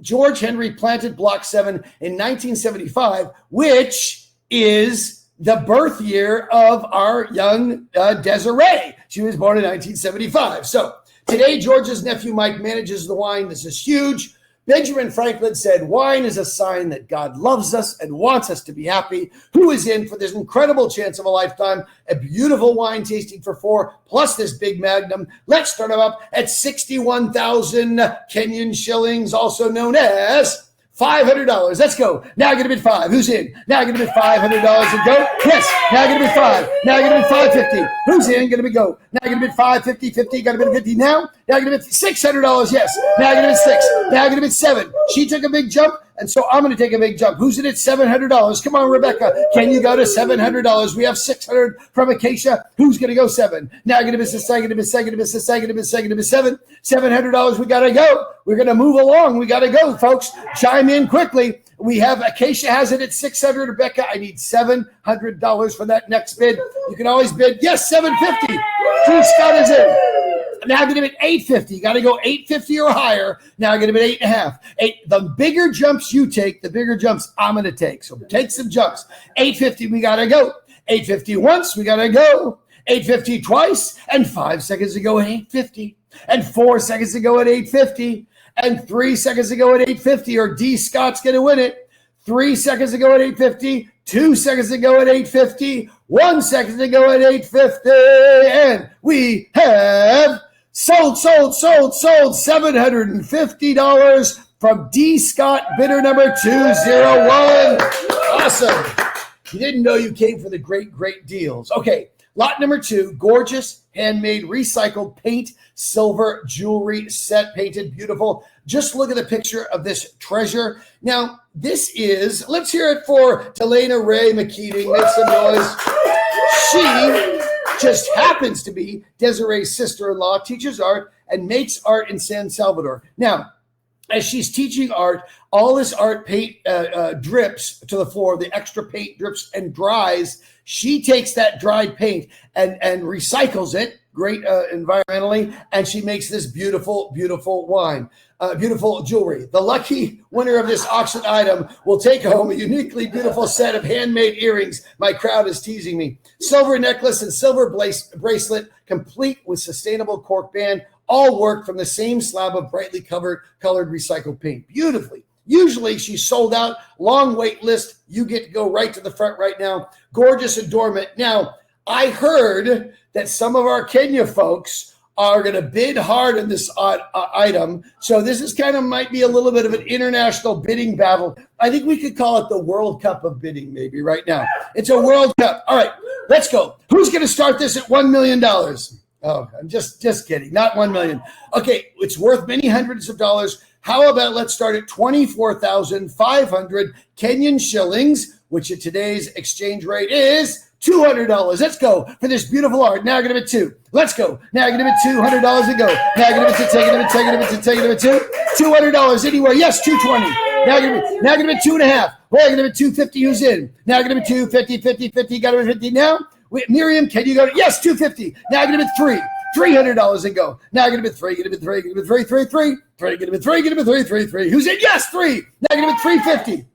George Henry planted Block 7 in 1975, which is the birth year of our young Desiree. She was born in 1975. So today, George's nephew Mike manages the wine. This is huge. Benjamin Franklin said, wine is a sign that God loves us and wants us to be happy. Who is in for this incredible chance of a lifetime? A beautiful wine tasting for 4, plus this big magnum. Let's start them up at 61,000 Kenyan shillings, also known as $500. Let's go. Now I get to bid 5. Who's in? Now I get to bid $500 and go. Yes. Now I get to bid 5. Now I get to bid 550. Who's in? Going to bid go. Now I get to bid 550. 50. Got to bid 50 now. Now I get to bid $600. Yes. Now I get to bid 6. Now I get to bid 7. She took a big jump, and so I'm going to take a big jump. Who's in at $700? Come on, Rebecca. Can you go to $700? We have $600 from Acacia. Who's going to go 7? Now I get to bid 6. I get to bid 2. Get to bid 6. I get to bid 2. Get to bid 7. $700. We got to go. We're going to move along. We got to go, folks. Chime in quickly. We have Acacia has it at $600. Rebecca, I need $700 for that next bid. You can always bid. Yes, $750. T. Scott is in. Now I'm going to bid $850. You got to go $850 or higher. Now I'm going to bid $8.5. The bigger jumps you take, the bigger jumps I'm going to take. So take some jumps. $850, we got to go. $850 once, we got to go. $850 twice, and 5 seconds to go at $850. And 4 seconds to go at $850. And 3 seconds to go at $850, or D. Scott's going to win it. 3 seconds to go at $850. 2 seconds to go at $850. 1 second to go at $850. And we have sold $750 from D. Scott, bidder number 201. Awesome. You didn't know you came for the great deals. Okay. Lot number 2, gorgeous, handmade, recycled paint, silver jewelry set, painted, beautiful. Just look at the picture of this treasure. Now, this is, let's hear it for Delana Ray McKeating. Make some noise. She just happens to be Desiree's sister-in-law, teaches art, and makes art in San Salvador. Now, as she's teaching art, all this art paint drips to the floor. The extra paint drips and dries. She takes that dried paint and recycles it, great environmentally, and she makes this beautiful wine, beautiful jewelry. The lucky winner of this auction item will take home a uniquely beautiful set of handmade earrings. My crowd is teasing me. Silver necklace and silver bracelet, complete with sustainable cork band, all worked from the same slab of brightly colored recycled paint. Beautifully. Usually she's sold out, long wait list. You get to go right to the front right now. Gorgeous adornment. Now, I heard that some of our Kenya folks are going to bid hard on this item. So this is might be a little bit of an international bidding battle. I think we could call it the World Cup of bidding maybe right now. It's a World Cup. All right, let's go. Who's going to start this at $1 million? Oh, I'm just kidding. Not 1 million. Okay, it's worth many hundreds of dollars. How about let's start at 24,500 Kenyan shillings, which at today's exchange rate is $200. Let's go for this beautiful art. Now I'm going to bid 2. Let's go. Now I'm going to bid $200 and go. Now I'm going to bid 2. Taking it $2. $200 anywhere. Yes, 220. Now I'm going to bid 2.5. Well, I'm going to bid 250. Who's in? Now I'm going to bid 250, 50. Got to bid 50 now. Wait, Miriam, can you go? Yes, 250. Now I'm going to bid 3. $300 and go. Now get a bit three, get a bit three, get a bit three, three, three, three, get a bit three, get a bit three, three, three. Who's in? Yes, three. Now get a bit 350.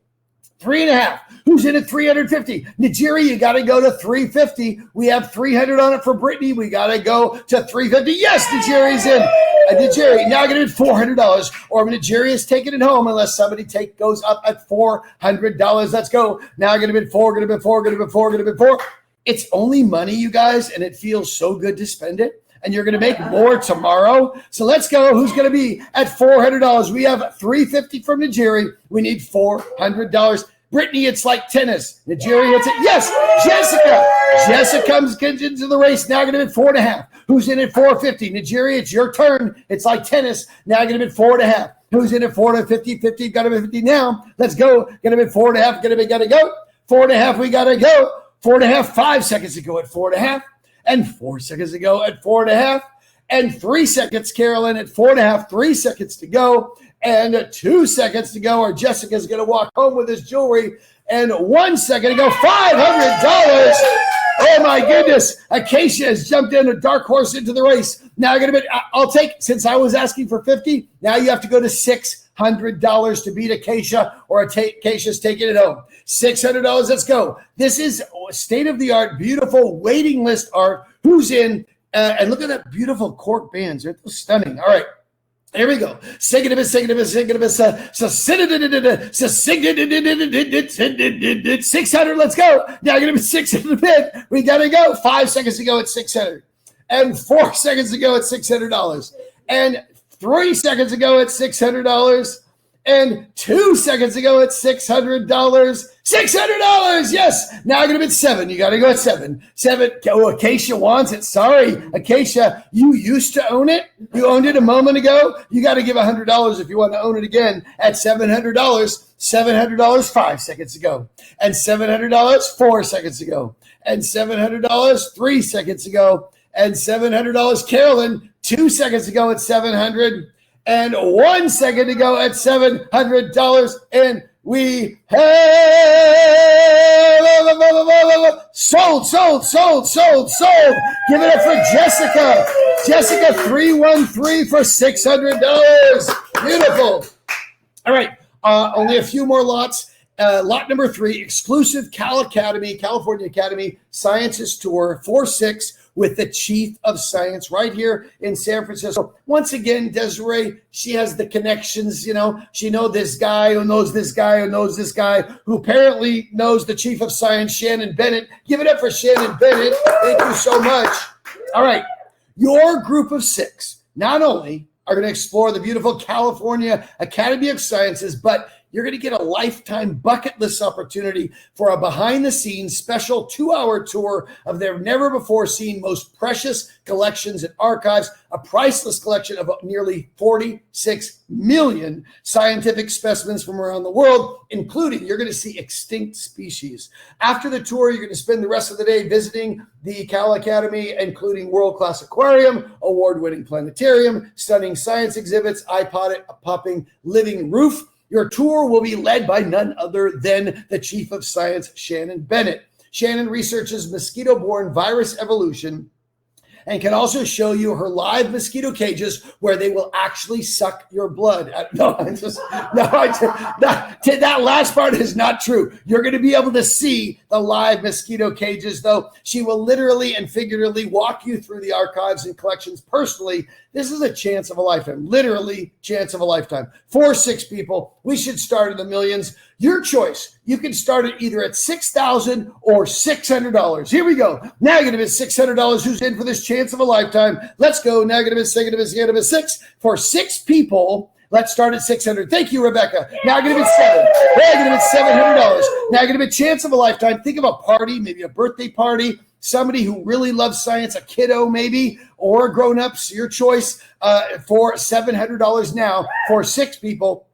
3.5. Who's in at 350? Nigeria, you got to go to 350. We have 300 on it for Brittany. We got to go to 350. Yes, Nigeria's in. Nigeria, now going to bid $400. Or Nigeria's taking it home unless somebody goes up at $400. Let's go. Now going to bid four, going to bid four, going to bid four, going to bid four. It's only money, you guys, and it feels so good to spend it. And you're going to make more tomorrow. So let's go. Who's going to be at $400? We have $350 from Nigeria. We need $400. Brittany, it's like tennis. Nigeria, it's yes. Jessica. Jessica comes into the race. Now going to bid 4.5. Who's in at 450? Nigeria, it's your turn. It's like tennis. Now going to bid 4.5. Who's in at 450? 50. Got to bid 50 now. Let's go. Going to bid 4.5. Got to go. 4.5. We got to go. 4.5. 5 seconds ago at 4.5. And 4 seconds ago at 4.5. And 3 seconds, Carolyn, at 4.5. 3 seconds to go. And 2 seconds to go, or Jessica's going to walk home with his jewelry. And 1 second to go, $500. Oh, my goodness. Acacia has jumped in, a dark horse into the race. Now I'm going to I'll take, since I was asking for 50, now you have to go to $600 to beat Acacia, or Acacia's taking it home. $600, let's go. This is state-of-the-art, beautiful waiting list art. Who's in? And look at that beautiful cork bands. They're stunning. All right. Here we go. 600, let's go. Now going to be 600 bid. We got to go. 5 seconds to go at 600. And 4 seconds to go at $600. And 3 seconds to go at $600. And 2 seconds to go at $600. $600, yes. Now I'm going to bid 7. You got to go at 7. 7. Oh, Acacia wants it. Sorry, Acacia, you used to own it. You owned it a moment ago. You got to give $100 if you want to own it again at $700. $700, 5 seconds to go. And $700, 4 seconds to go. And $700, 3 seconds to go. And $700, Carolyn, 2 seconds to go at $700. And 1 second to go at $700. And we have sold. Give it up for Jessica. Jessica, 313 for $600. Beautiful. All right. Only a few more lots. Lot number 3, exclusive California Academy Sciences Tour, 4-6. With the chief of science right here in San Francisco. Once again, Desiree, she has the connections, you know. She knows this guy who knows this guy who knows this guy who apparently knows the chief of science, Shannon Bennett. Give it up for Shannon Bennett. Thank you so much. All right. Your group of 6 not only are going to explore the beautiful California Academy of Sciences, but you're going to get a lifetime bucket list opportunity for a behind-the-scenes special 2-hour tour of their never-before-seen most precious collections and archives, a priceless collection of nearly 46 million scientific specimens from around the world, including, you're going to see extinct species. After the tour, you're going to spend the rest of the day visiting the Cal Academy, including world-class aquarium, award-winning planetarium, stunning science exhibits, eye-popping living roof. Your tour will be led by none other than the chief of science, Shannon Bennett. Shannon researches mosquito-borne virus evolution and can also show you her live mosquito cages where they will actually suck your blood. That last part is not true. You're going to be able to see the live mosquito cages, though. She will literally and figuratively walk you through the archives and collections personally. This is a chance of a lifetime, literally chance of a lifetime. 4-6 people, we should start in the millions. Your choice. You can start it either at $6,000 or $600. Here we go. Now you're going to bid $600. Who's in for this chance of a lifetime? Let's go. Now you're going to bid 6 for 6 people. Let's start at $600. Thank you, Rebecca. Now I'm going to bid 7. Now I'm going to bid $700. Now I'm going to bid chance of a lifetime. Think of a party, maybe a birthday party. Somebody who really loves science, a kiddo maybe, or a grown-ups, your choice, for $700 now for 6 people.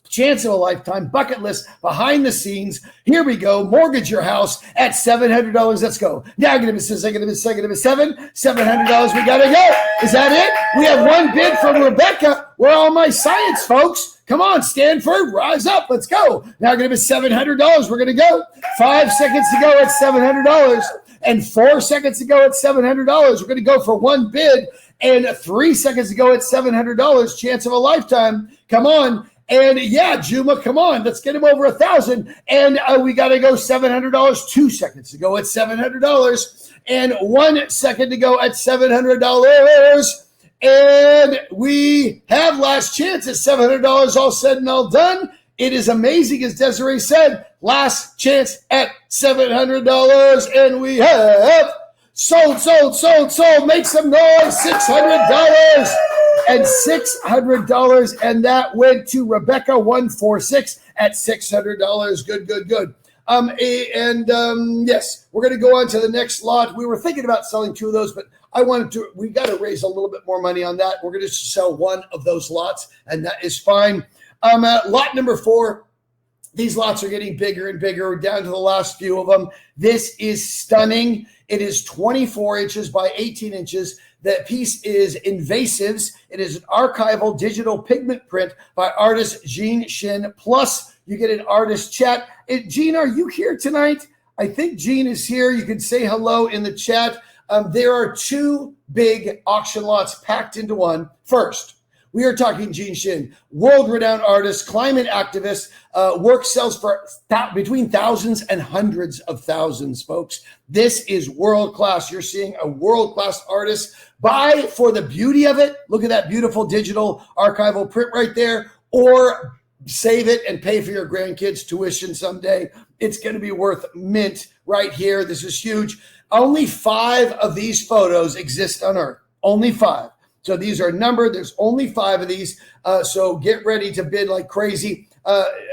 Chance of a lifetime, bucket list, behind the scenes. Here we go. Mortgage your house at $700. Let's go. Now I'm going to be 7. $700. We got to go. Is that it? We have one bid from Rebecca. Where are all my science folks? Come on, Stanford, rise up. Let's go. Now I'm going to be $700. We're going to go. 5 seconds to go at $700. And 4 seconds to go at $700. We're going to go for one bid. And 3 seconds ago at $700, chance of a lifetime. Come on. And yeah, Juma, come on, let's get him over 1,000. And we got to go $700. 2 seconds to go at $700, and 1 second to go at $700. And we have last chance at $700. All said and all done. It is amazing, as Desiree said. Last chance at $700, and we have sold. Make some noise. $600. And $600, and that went to Rebecca 146 at $600. Good. Yes, we're going to go on to the next lot. We were thinking about selling 2 of those, but we got to raise a little bit more money on that. We're going to sell 1 of those lots, and that is fine. Lot number 4. These lots are getting bigger and bigger. We're down to the last few of them. This is stunning. It is 24 inches by 18 inches. That piece is Invasives. It is an archival digital pigment print by artist Jean Shin. Plus, you get an artist chat. Jean, are you here tonight? I think Jean is here. You can say hello in the chat. There are 2 big auction lots packed into one. First, we are talking Jean Shin, world-renowned artist, climate activist. Work sells for between thousands and hundreds of thousands, folks. This is world-class. You're seeing a world-class artist. Buy for the beauty of it. Look at that beautiful digital archival print right there. Or save it and pay for your grandkids' tuition someday. It's going to be worth mint right here. This is huge. Only 5 of these photos exist on Earth. Only 5. So these are numbered. There's only 5 of these. So get ready to bid like crazy.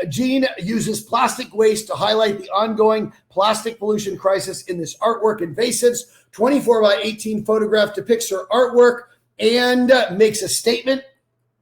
Jean uses plastic waste to highlight the ongoing plastic pollution crisis in this artwork. Invasives, 24 by 18 photograph depicts her artwork and makes a statement.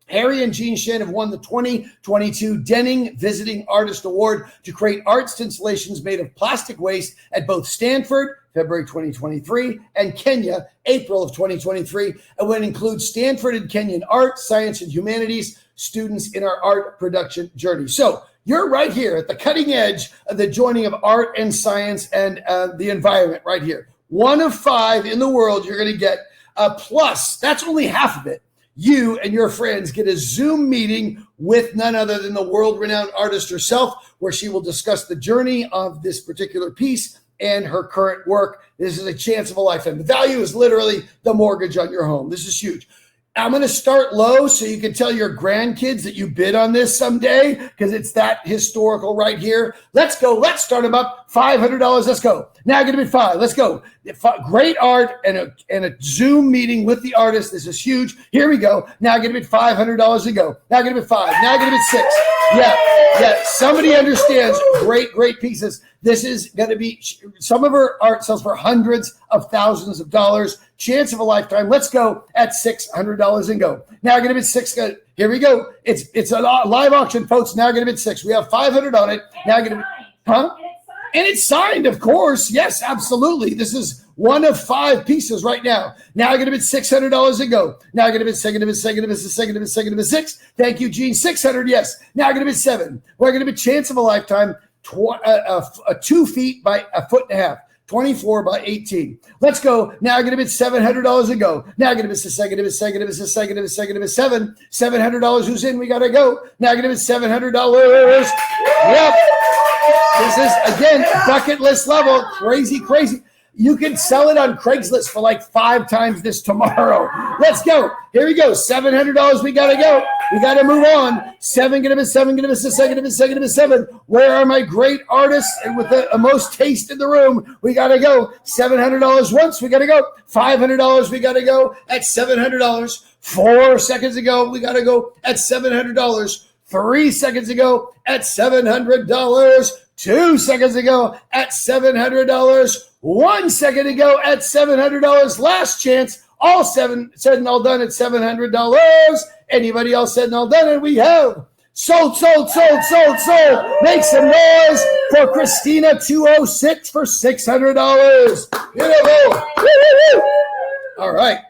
Harry and Jean Shin have won the 2022 Denning Visiting Artist Award to create art installations made of plastic waste at both Stanford, February 2023, and Kenya, April of 2023, and would include Stanford and Kenyan art, science, and humanities students in our art production journey. So you're right here at the cutting edge of the joining of art and science and the environment right here. 1 of 5 in the world you're going to get. Plus, that's only half of it. You and your friends get a Zoom meeting with none other than the world-renowned artist herself, where she will discuss the journey of this particular piece and her current work. This is a chance of a lifetime. The value is literally the mortgage on your home. This is huge. I'm going to start low so you can tell your grandkids that you bid on this someday, because it's that historical right here. Let's go. Let's start them up. $500. Let's go. Now I'm going to bid 5. Let's go. Great art and a Zoom meeting with the artist. This is huge. Here we go. Now I'm going to bid $500 to go. Now I'm going to bid 5. Now I'm going to bid 6. Yeah. Somebody understands. Great pieces. This is going to be, some of her art sells for hundreds of thousands of dollars. Chance of a lifetime. Let's go at $600 and go. Now I'm going to bid 6. Here we go. It's a live auction, folks. Now I'm going to bid 6. We have 500 on it. Now I'm going to, And it's signed, of course. Yes, absolutely. This is 1 of 5 pieces right now. Now I'm going to bid $600 and go. Now I'm going to bid 2. 6. Thank you, Gene. 600. Yes. Now I'm going to bid 7. We're going to bid chance of a lifetime. 2 feet by 1.5 feet. 24 by 18. Let's go. Now I'm going to bid $700 and go. Now I'm going to bid 7. $700. Who's in? We got to go. Now I'm going to bid $700. Yep. This is, again, bucket list level. Crazy. You can sell it on Craigslist for like 5 times this tomorrow. Let's go. Here we go. $700. We got to go. We got to move on. 7, gonna be 7, gonna be 6, gonna be 7. Where are my great artists and with the most taste in the room? We got to go. $700 once. We got to go. $500. We got to go at $700. 4 seconds ago. We got to go at $700. 3 seconds ago at $700. 2 seconds ago at $700. 1 second ago at $700. Last chance. All 7 said and all done at $700. Anybody else said and all done? And we have sold. Make some noise for Christina 206 for $600. Beautiful. All right.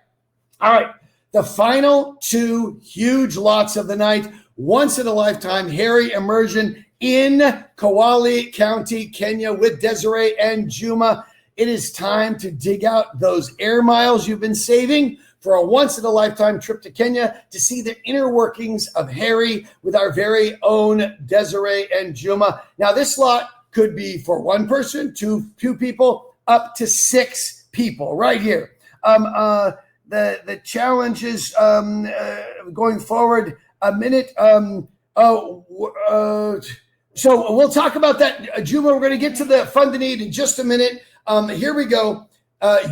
The final 2 huge lots of the night. Once in a lifetime, HERI immersion in Kwale County, Kenya with Desiree and Juma. It is time to dig out those air miles you've been saving for a once-in-a-lifetime trip to Kenya to see the inner workings of HERI with our very own Desiree and Juma. Now, this slot could be for one person, two people, up to 6 people right here. The challenge is going forward a minute. So we'll talk about that, Juma. We're going to get to the fund the need in just a minute. Here we go.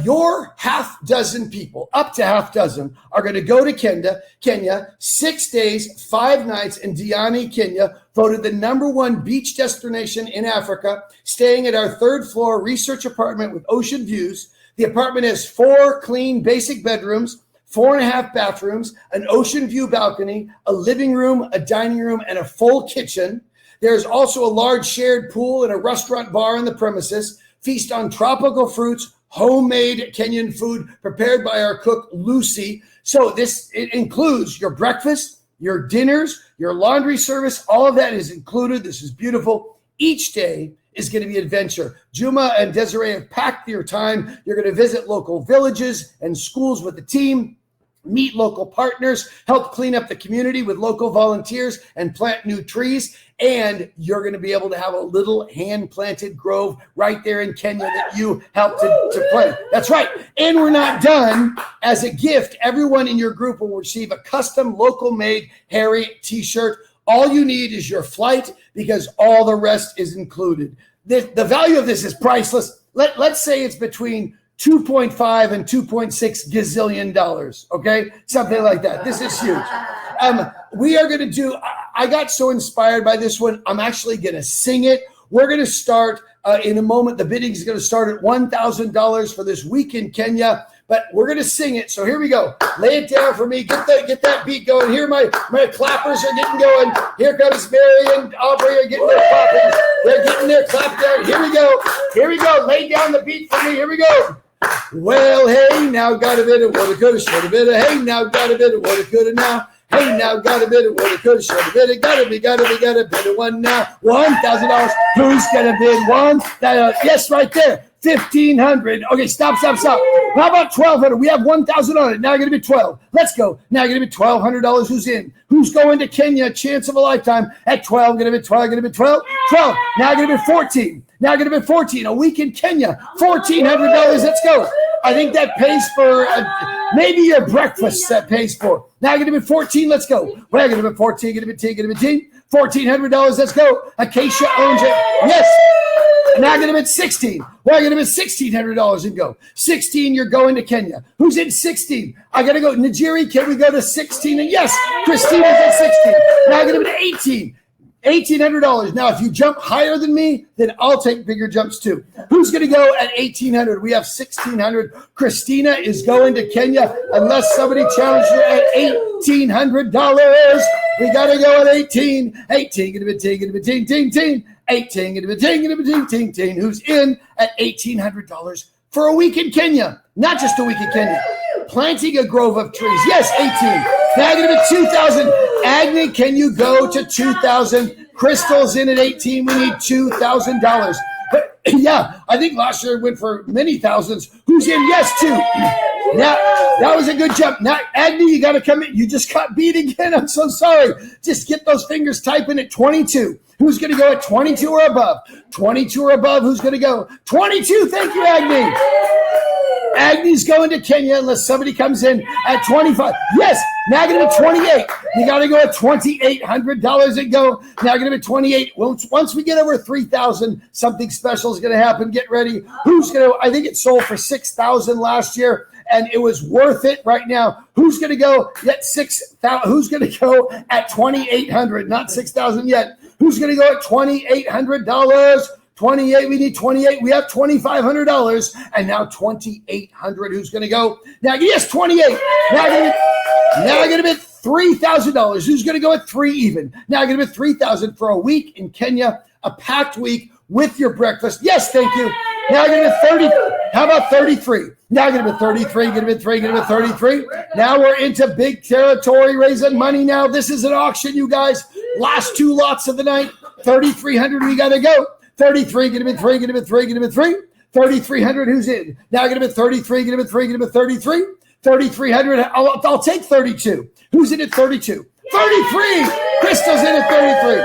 Your half dozen people, up to half dozen, are going to go to Kenya, 6 days, 5 nights in Diani, Kenya, voted the #1 beach destination in Africa, staying at our 3rd floor research apartment with ocean views. The apartment has 4 clean basic bedrooms, 4.5 bathrooms, an ocean view balcony, a living room, a dining room, and a full kitchen. There's also a large shared pool and a restaurant bar in the premises. Feast on tropical fruits, homemade Kenyan food prepared by our cook, Lucy. So it includes your breakfast, your dinners, your laundry service. All of that is included. This is beautiful. Each day is going to be adventure. Juma and Desiree have packed your time. You're going to visit local villages and schools with the team, meet local partners, help clean up the community with local volunteers, and plant new trees. And you're going to be able to have a little hand-planted grove right there in Kenya that you helped to plant. That's right. And we're not done. As a gift, everyone in your group will receive a custom local-made HERI t-shirt. All you need is your flight, because all the rest is included. The value of this is priceless. Let's say it's between $2.5 and $2.6 gazillion, okay? Something like that. This is huge. We are going to do, I got so inspired by this one, I'm actually going to sing it. We're going to start in a moment. The bidding is going to start at $1,000 for this week in Kenya, but we're going to sing it. So here we go. Lay it down for me. Get that beat going. Here my clappers are getting going. Here comes Mary and Aubrey are getting their clapping. They're getting their clap down. Here we go. Here we go. Lay down the beat for me. Here we go. Well, hey, now got a bit of what it could have, should have been. Hey, now got a bit of what it could have now. Hey, now got a bit of what it could have, should have been. Got a bit of one now. $1,000. Who's gonna bid one? Yes, right there. 1,500. Okay, stop. How about 1,200? We have 1,000 on it. Now going to be 12. Let's go. Now going to be $1,200. Who's in? Who's going to Kenya? Chance of a lifetime at 12. Going to be 12. Going to be 12. 12. Now going to be 14. Now going to be 14. A week in Kenya. $1,400. Let's go. I think that pays for maybe your breakfast. That pays for. Now going to be 14. Let's go. We're going to be 14. Going to be 10. Going to be 10. $1,400. Let's go. Acacia owns it. Yes. Now going to bid 16. We're going to bid $1,600 and go. 16, you're going to Kenya. Who's in 16? I got to go. Nigeri, can we go to 16? And yes, Christina's at 16. Now going to bid 18. $1,800. Now, if you jump higher than me, then I'll take bigger jumps too. Who's going to go at 1,800? We have 1,600. Christina is going to Kenya unless somebody challenged her at $1,800. We got to go at 18. 18, going to be 10, going to be 10, 10, 10. 18, going to be 10, going to be 10, 10, 10. Who's in at $1,800 for a week in Kenya? Not just a week in Kenya. Planting a grove of trees. Yes, 18. Now going to be 2,000. Agni, can you go to 2,000? Crystal's in at 18. We need $2,000. Yeah, I think last year it went for many thousands. Who's in? Yes, 2. Now, that was a good jump. Now, Agni, you got to come in. You just got beat again. I'm so sorry. Just get those fingers typing at 22. Who's going to go at 22 or above? 22 or above. Who's going to go? 22. Thank you, Agni. Agni's going to Kenya unless somebody comes in at 25. Yes, now going to be 28. You got to go at $2,800 and go. Now going to be 28. Once we get over 3,000, something special is going to happen. Get ready. Who's going to? I think it sold for 6,000 last year, and it was worth it right now. Who's going to go at 6,000? Who's going to go at 2,800? Not 6,000 yet. Who's going to go at $2,800? 28, we need 28. We have $2,500 and now 2,800. Who's going to go? Now, yes, 28. Now I'm going to bid $3,000. Who's going to go at 3 even? Now I'm going to bid 3,000 for a week in Kenya, a packed week with your breakfast. Yes, thank you. Now I'm going to bid 30. How about 33? Now I'm going to bid 33. Going to bid 3. Going to bid 33. Now we're into big territory, raising money. Now this is an auction, you guys. Last 2 lots of the night. 3,300. We got to go. 33, going to be 3, going to be 3, going to be 3. 3,300, who's in? Now going to be 33, going to be 3, going to be 33. 3,300. I'll take 32. Who's in at 32? 33. Crystal's in at 33.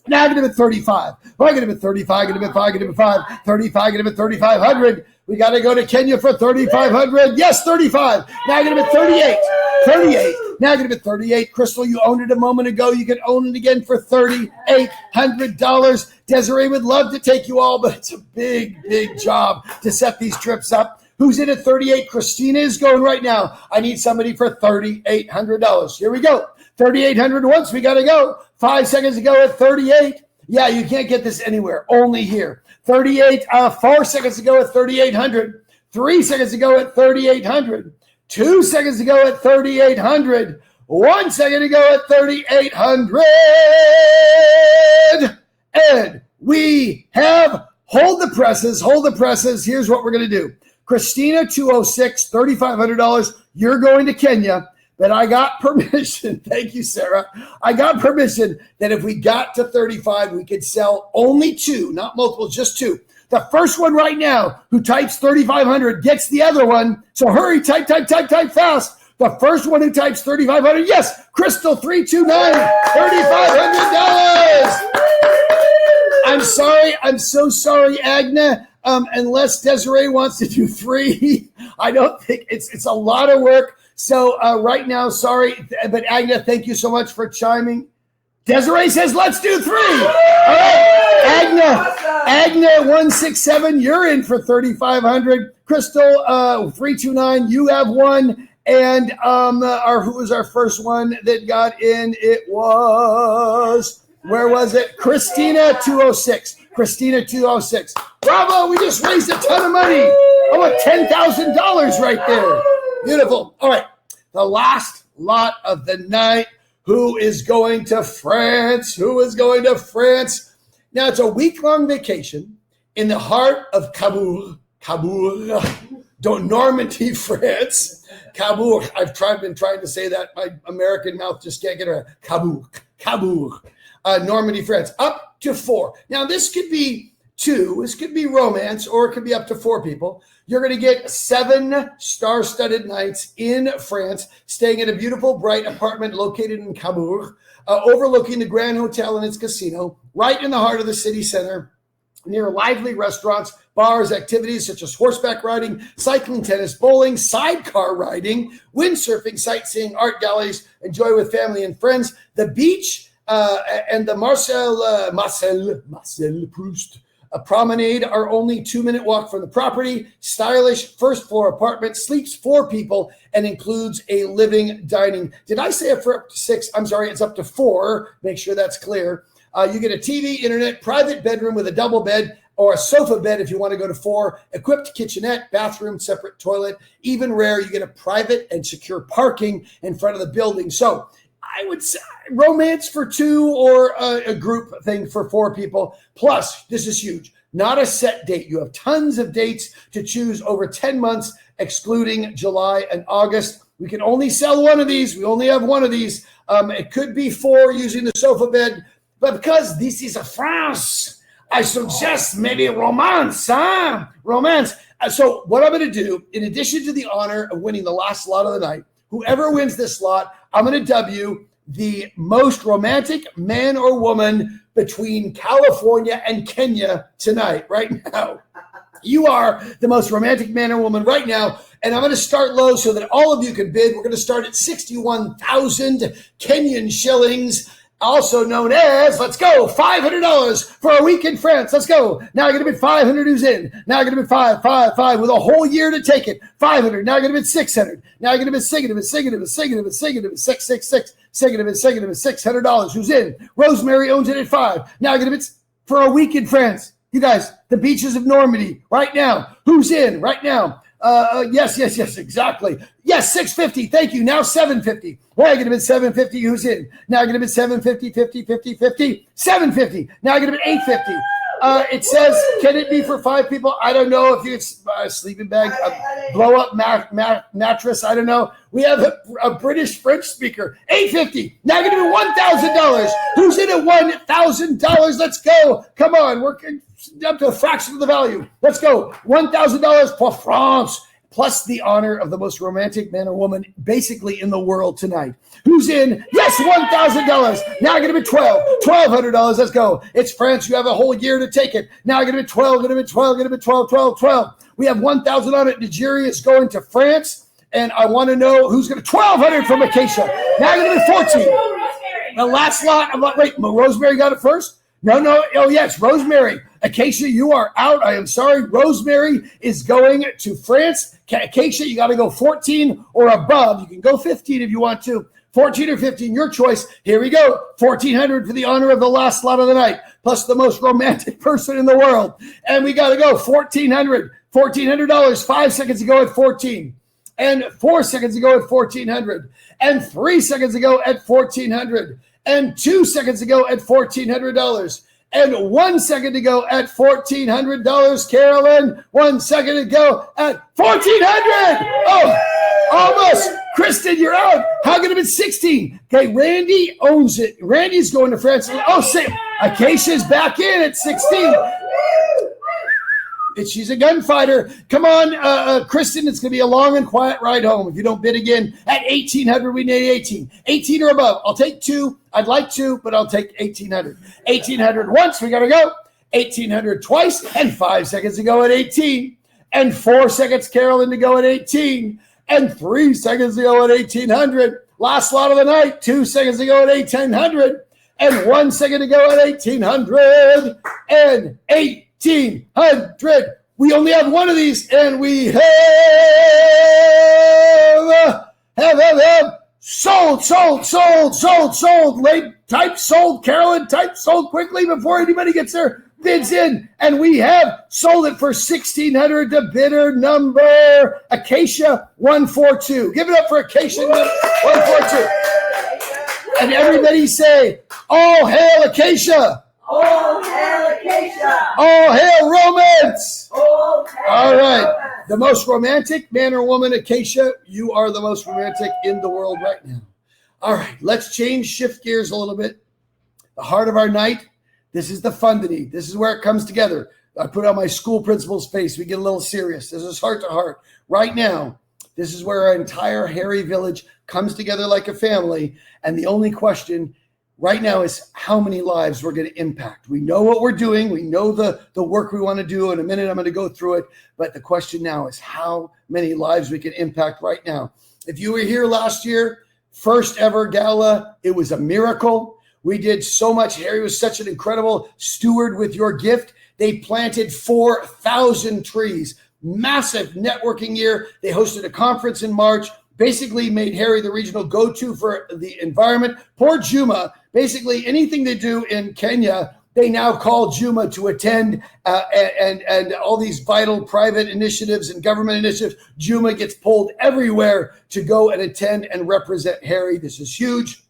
Negative at 35. Negative at 35. Negative at 5. Negative at 5. 35. Negative at 3,500. We got to go to Kenya for 3,500. Yes, 35. Negative at 38. 38. Negative at 38. Crystal, you owned it a moment ago. You can own it again for $3,800. Desiree would love to take you all, but it's a big, big job to set these trips up. Who's in at 38? Christina is going right now. I need somebody for $3,800. Here we go. 3,800 once. We got to go. 5 seconds to go at 38. Yeah, you can't get this anywhere. Only here. 38. 4 seconds to go at 3,800. 3 seconds to go at 3,800. 2 seconds to go at 3,800. 1 second to go at 3,800. And we have hold the presses. Hold the presses. Here's what we're going to do. Christina, 206, $3,500. You're going to Kenya. But I got permission. Thank you, Sarah. I got permission that if we got to 35, we could sell only 2, not multiple, just 2. The first one right now who types 3,500 gets the other one. So hurry, type fast. The first one who types 3,500, yes, Crystal 329, $3,500. I'm sorry. I'm so sorry, Agna. Unless Desiree wants to do 3, I don't think it's a lot of work. So right now, sorry, but Agna, thank you so much for chiming. Desiree says, let's do 3. All right, Agna 167, you're in for 3,500. Crystal 329, you have 1. And who was our first one that got in? It was, where was it? Christina 206. Christina 206. Bravo, we just raised a ton of money. Oh, $10,000 right there. Beautiful. All right. The last lot of the night. Who is going to France? Who is going to France? Now, it's a week-long vacation in the heart of Cabourg, Normandy, France. Cabourg. Been trying to say that. My American mouth just can't get around. Cabourg, Normandy, France. Up to 4. Now, this could be 2. This could be romance, or it could be up to 4 people. You're going to get 7 star-studded nights in France, staying in a beautiful, bright apartment located in Cabourg, overlooking the Grand Hotel and its casino, right in the heart of the city center, near lively restaurants, bars, activities such as horseback riding, cycling, tennis, bowling, sidecar riding, windsurfing, sightseeing, art galleries. Enjoy with family and friends. The beach and the Marcel Proust a promenade are only 2-minute walk from the property. Stylish first floor apartment, sleeps 4 people, and includes a living dining. Did I say it for up to 6? I'm sorry, it's up to 4. Make sure that's clear. You get a TV, internet, private bedroom with a double bed, or a sofa bed if you want to go to 4, equipped kitchenette, bathroom, separate toilet. Even rare, you get a private and secure parking in front of the building. So I would say romance for 2 or a group thing for 4 people. Plus, this is huge, not a set date. You have tons of dates to choose over 10 months, excluding July and August. We can only sell 1 of these. We only have 1 of these. It could be 4 using the sofa bed, but because this is a France, I suggest maybe romance, huh? Romance. So what I'm going to do, in addition to the honor of winning the last slot of the night, whoever wins this slot, I'm going to dub you the most romantic man or woman between California and Kenya tonight, right now. You are the most romantic man or woman right now. And I'm going to start low so that all of you can bid. We're going to start at 61,000 Kenyan shillings, also known as, let's go, $500 for a week in France. Let's go. Now I'm going to bid 500. Who's in? Now I'm going to bid 5 with a whole year to take it. 500. Now I'm going to bid 600. Now I'm going to bid $600. Who's in? Rosemary owns it at 5. Now I'm going to bid for a week in France. You guys, the beaches of Normandy right now. Who's in right now? Yes, exactly. Yes, 650. Thank you. Now 750. Well, I'm going to bid 750. Who's in? Now I'm going to bid 750, 50, 750. Now I'm going to bid 850. It says, can it be for 5 people? I don't know if it's a sleeping bag, a blow-up mattress. I don't know. We have a British French speaker. 850. Now I'm going to bid $1,000. Who's in at $1,000? Let's go. Come on. We're up to a fraction of the value. Let's go. $1,000 for France. plus the honor of the most romantic man or woman basically in the world tonight. Who's in? Yes, $1,000. Now I'm going to be $1,200. Let's go. It's France. You have a whole year to take it. Now I'm going to be 12, going to be 12, going to be 12, 12, 12. We have 1,000 on it. Nigeria is going to France. And I want to know who's going to 1,200 from Acacia. Now I'm going to be 14. The last lot. Wait, Rosemary got it first? No. Oh, yes, Rosemary. Acacia, you are out. I am sorry. Rosemary is going to France. Acacia, you got to go 14 or above. You can go 15 if you want to. 14 or 15, your choice. Here we go. 1,400 for the honor of the last lot of the night, plus the most romantic person in the world. And we got to go 1,400. $1,400. 5 seconds ago at 14. And 4 seconds ago at 1,400. And 3 seconds ago at 1,400. And 2 seconds ago at $1,400. And 1 second ago at $1,400. Carolyn, 1 second ago at 1,400. Oh, almost. Kristen, you're out. How could it have been 16? Okay, Randy owns it. Randy's going to France. Oh, Acacia's back in at 16. She's a gunfighter. Come on, Kristen, it's going to be a long and quiet ride home. If you don't bid again at 1,800, we need 18. 18 or above. I'll take 2. I'd like 2, but I'll take 1,800. 1,800 once. We got to go. 1,800 twice. And 5 seconds to go at 18. And 4 seconds, Carolyn, to go at 18. And 3 seconds to go at 1,800. Last lot of the night. 2 seconds to go at 1,800. And 1 second to go at 1,800. And 1,800. We only have one of these, and we have sold. Type sold, Carolyn. Type sold quickly before anybody gets their bids in. And we have sold it for 1,600 to bidder number Acacia 142. Give it up for Acacia 142. And everybody say, all hail Acacia. All hail Acacia! All hail romance! All hail All right. romance. The most romantic man or woman, Acacia, you are the most romantic in the world right now. All right. Let's shift gears a little bit. The heart of our night. This is the fundity. This is where it comes together. I put on my school principal's face. We get a little serious. This is heart to heart. Right now, this is where our entire HERI village comes together like a family. And the only question right now is how many lives we're going to impact. We know what we're doing. We know the work we want to do. In a minute, I'm going to go through it. But the question now is how many lives we can impact right now. If you were here last year, first ever gala, it was a miracle. We did so much. HERI was such an incredible steward with your gift. They planted 4,000 trees. Massive networking year. They hosted a conference in March. Basically made HERI the regional go-to for the environment. Poor Juma, basically anything they do in Kenya, they now call Juma to attend and all these vital private initiatives and government initiatives. Juma gets pulled everywhere to go and attend and represent HERI. This is huge.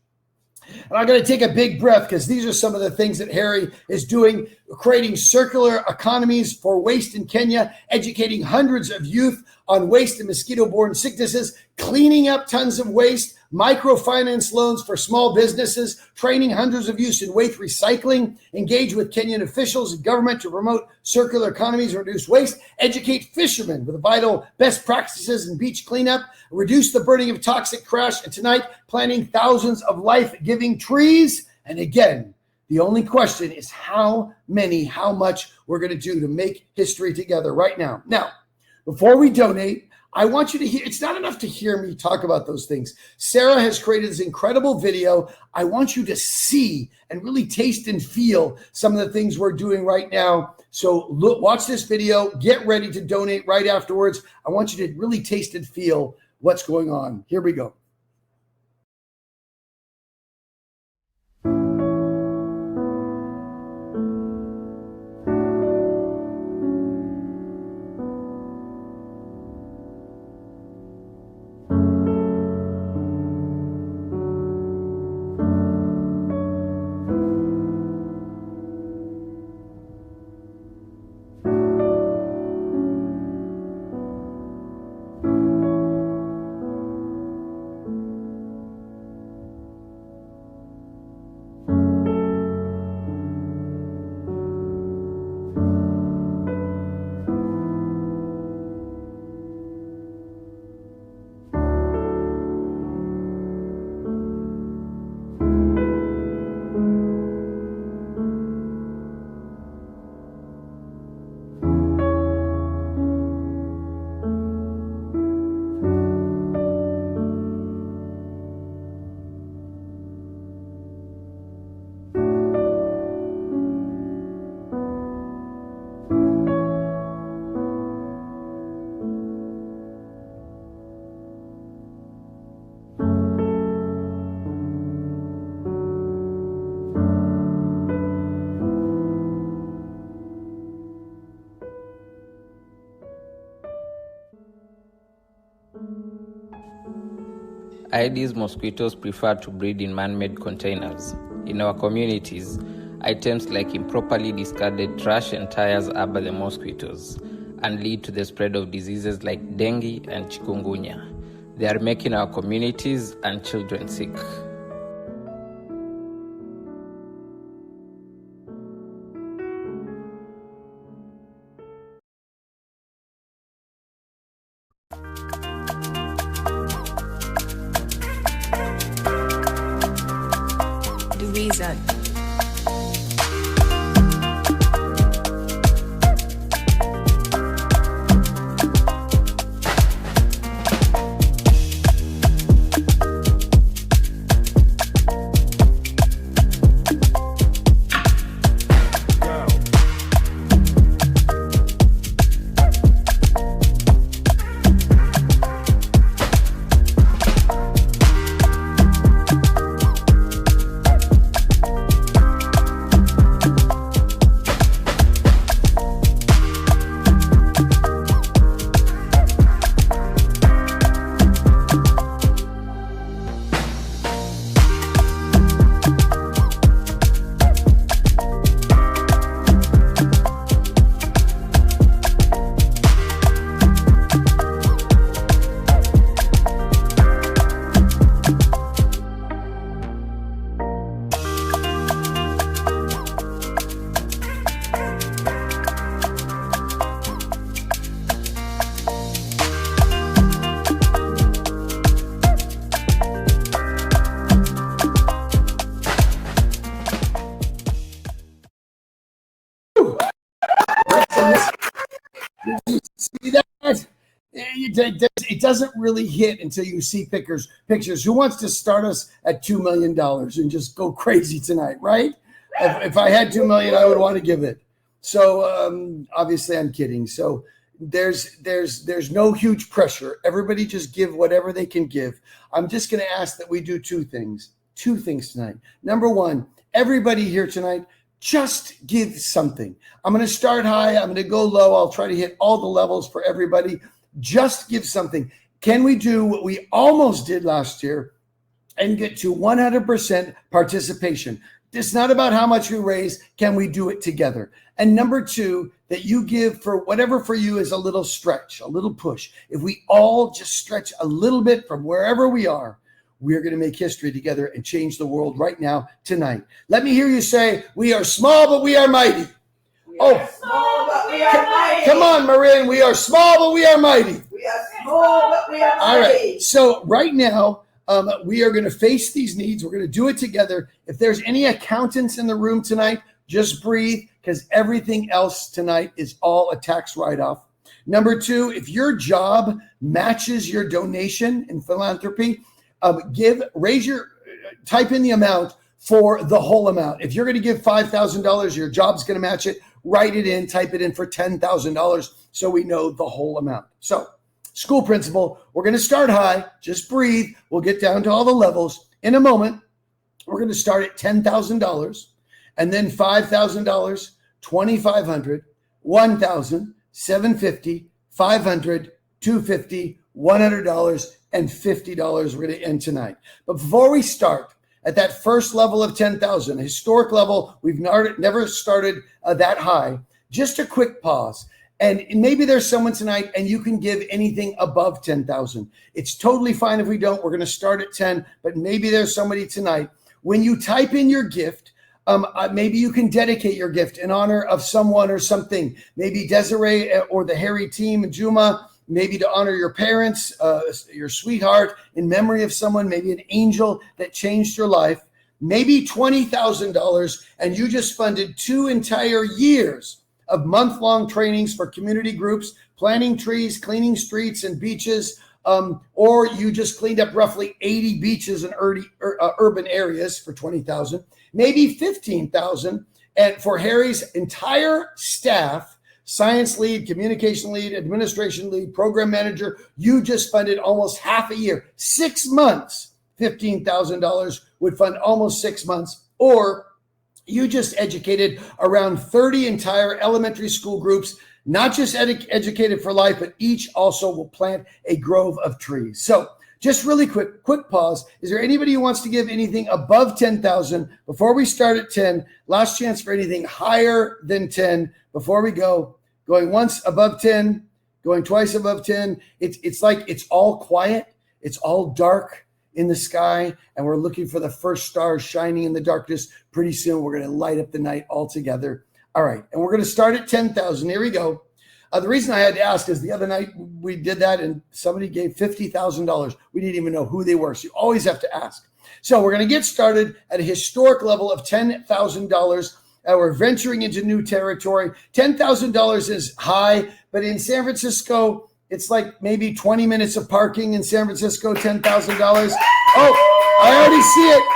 And I'm going to take a big breath because these are some of the things that HERI is doing, creating circular economies for waste in Kenya, educating hundreds of youth on waste and mosquito-borne sicknesses, cleaning up tons of waste, microfinance loans for small businesses, training hundreds of youth in waste recycling, engage with Kenyan officials and government to promote circular economies and reduce waste, educate fishermen with vital best practices in beach cleanup, reduce the burning of toxic trash, and tonight, planting thousands of life-giving trees. And again, the only question is how much we're going to do to make history together right now. Now, before we donate, I want you to hear, it's not enough to hear me talk about those things. Sarah has created this incredible video. I want you to see and really taste and feel some of the things we're doing right now. So look, watch this video, get ready to donate right afterwards. I want you to really taste and feel what's going on. Here we go. Aedes mosquitoes prefer to breed in man-made containers. In our communities, items like improperly discarded trash and tires harbor the mosquitoes and lead to the spread of diseases like dengue and chikungunya. They are making our communities and children sick. Reason. See that? It doesn't really hit until you see pictures. Who wants to start us at $2 million and just go crazy tonight, right? If I had $2 million, I would want to give it. So obviously I'm kidding. So there's no huge pressure. Everybody just give whatever they can give. I'm just going to ask that we do two things tonight. Number one, everybody here tonight, just give something. I'm going to start high. I'm going to go low. I'll try to hit all the levels for everybody. Just give something. Can we do what we almost did last year and get to 100% participation? It's not about how much we raise. Can we do it together? And number two, that you give for whatever for you is a little stretch, a little push. If we all just stretch a little bit from wherever we are, we're going to make history together and change the world right now, tonight. Let me hear you say, we are small, but we are mighty. We are small, but we are mighty. Come on, Marin. We are small, but we are mighty. We are small, but we are All mighty. right. So right now, we are going to face these needs. We're going to do it together. If there's any accountants in the room tonight, just breathe, because everything else tonight is all a tax write-off. Number two, if your job matches your donation in philanthropy, type in the amount for the whole amount. If you're going to give $5,000, your job's going to match it. Write it in, type it in for $10,000 so we know the whole amount. So, school principal, we're going to start high. Just breathe. We'll get down to all the levels. In a moment, we're going to start at $10,000 and then $5,000, $2,500, $1,000, $750, $500, $250, $100, and $50 we're going to end tonight. But before we start, at that first level of 10,000, historic level, we've never started that high. Just a quick pause. And maybe there's someone tonight and you can give anything above 10,000. It's totally fine if we don't. We're going to start at 10, but maybe there's somebody tonight. When you type in your gift, maybe you can dedicate your gift in honor of someone or something. Maybe Desiree or the HERI team and Juma, maybe to honor your parents, your sweetheart, in memory of someone, maybe an angel that changed your life, maybe $20,000, and you just funded 2 entire years of month-long trainings for community groups, planting trees, cleaning streets and beaches, or you just cleaned up roughly 80 beaches in urban areas for $20,000, maybe $15,000, and for HERI's entire staff, science lead, communication lead, administration lead, program manager, you just funded almost half a year, 6 months. $15,000 would fund almost 6 months. Or you just educated around 30 entire elementary school groups, not just educated for life, but each also will plant a grove of trees. So Just really quick pause. Is there anybody who wants to give anything above 10,000 before we start at 10? Last chance for anything higher than 10 before we go. Going once above 10, going twice above 10. It's like it's all quiet. It's all dark in the sky, and we're looking for the first stars shining in the darkness. Pretty soon, we're going to light up the night all together. All right, and we're going to start at 10,000. Here we go. The reason I had to ask is the other night we did that, and somebody gave $50,000. We didn't even know who they were, so you always have to ask. So we're going to get started at a historic level of $10,000. We're venturing into new territory. $10,000 is high, but in San Francisco, it's like maybe 20 minutes of parking in San Francisco, $10,000. Oh, I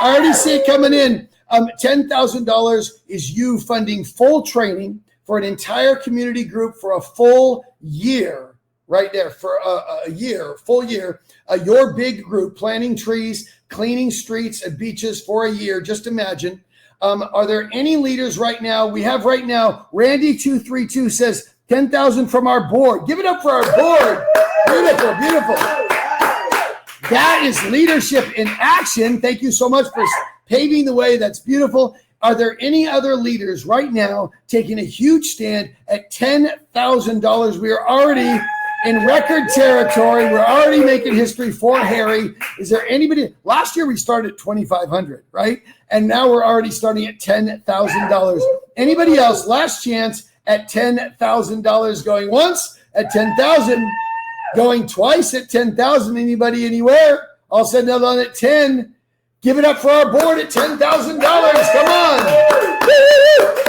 already see it coming in. $10,000 is you funding full training for an entire community group for a full year, right there, for a full year. Your big group, planting trees, cleaning streets and beaches for a year. Just imagine. Are there any leaders right now? We have right now, Randy232 says, 10,000 from our board. Give it up for our board. Beautiful, beautiful. That is leadership in action. Thank you so much for paving the way. That's beautiful. Are there any other leaders right now taking a huge stand at $10,000? We are already in record territory. We're already making history for HERI. Is there anybody? Last year we started at $2,500, right? And now we're already starting at $10,000. Anybody else? Last chance at $10,000, going once at 10,000, going twice at 10,000. Anybody anywhere? All said and done at 10. Give it up for our board at $10,000. Come on.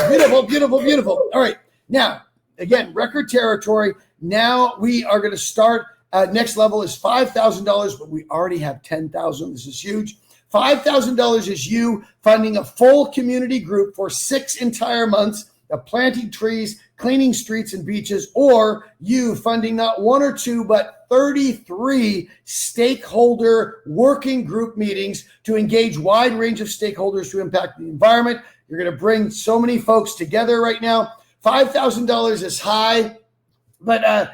Beautiful, beautiful, beautiful. All right. Now, again, record territory. Now we are going to start. Next level is $5,000, but we already have 10,000. This is huge. $5,000 is you funding a full community group for 6 entire months of planting trees, cleaning streets and beaches, or you funding not 1 or 2, but 33 stakeholder working group meetings to engage wide range of stakeholders to impact the environment. You're going to bring so many folks together right now. $5,000 is high, but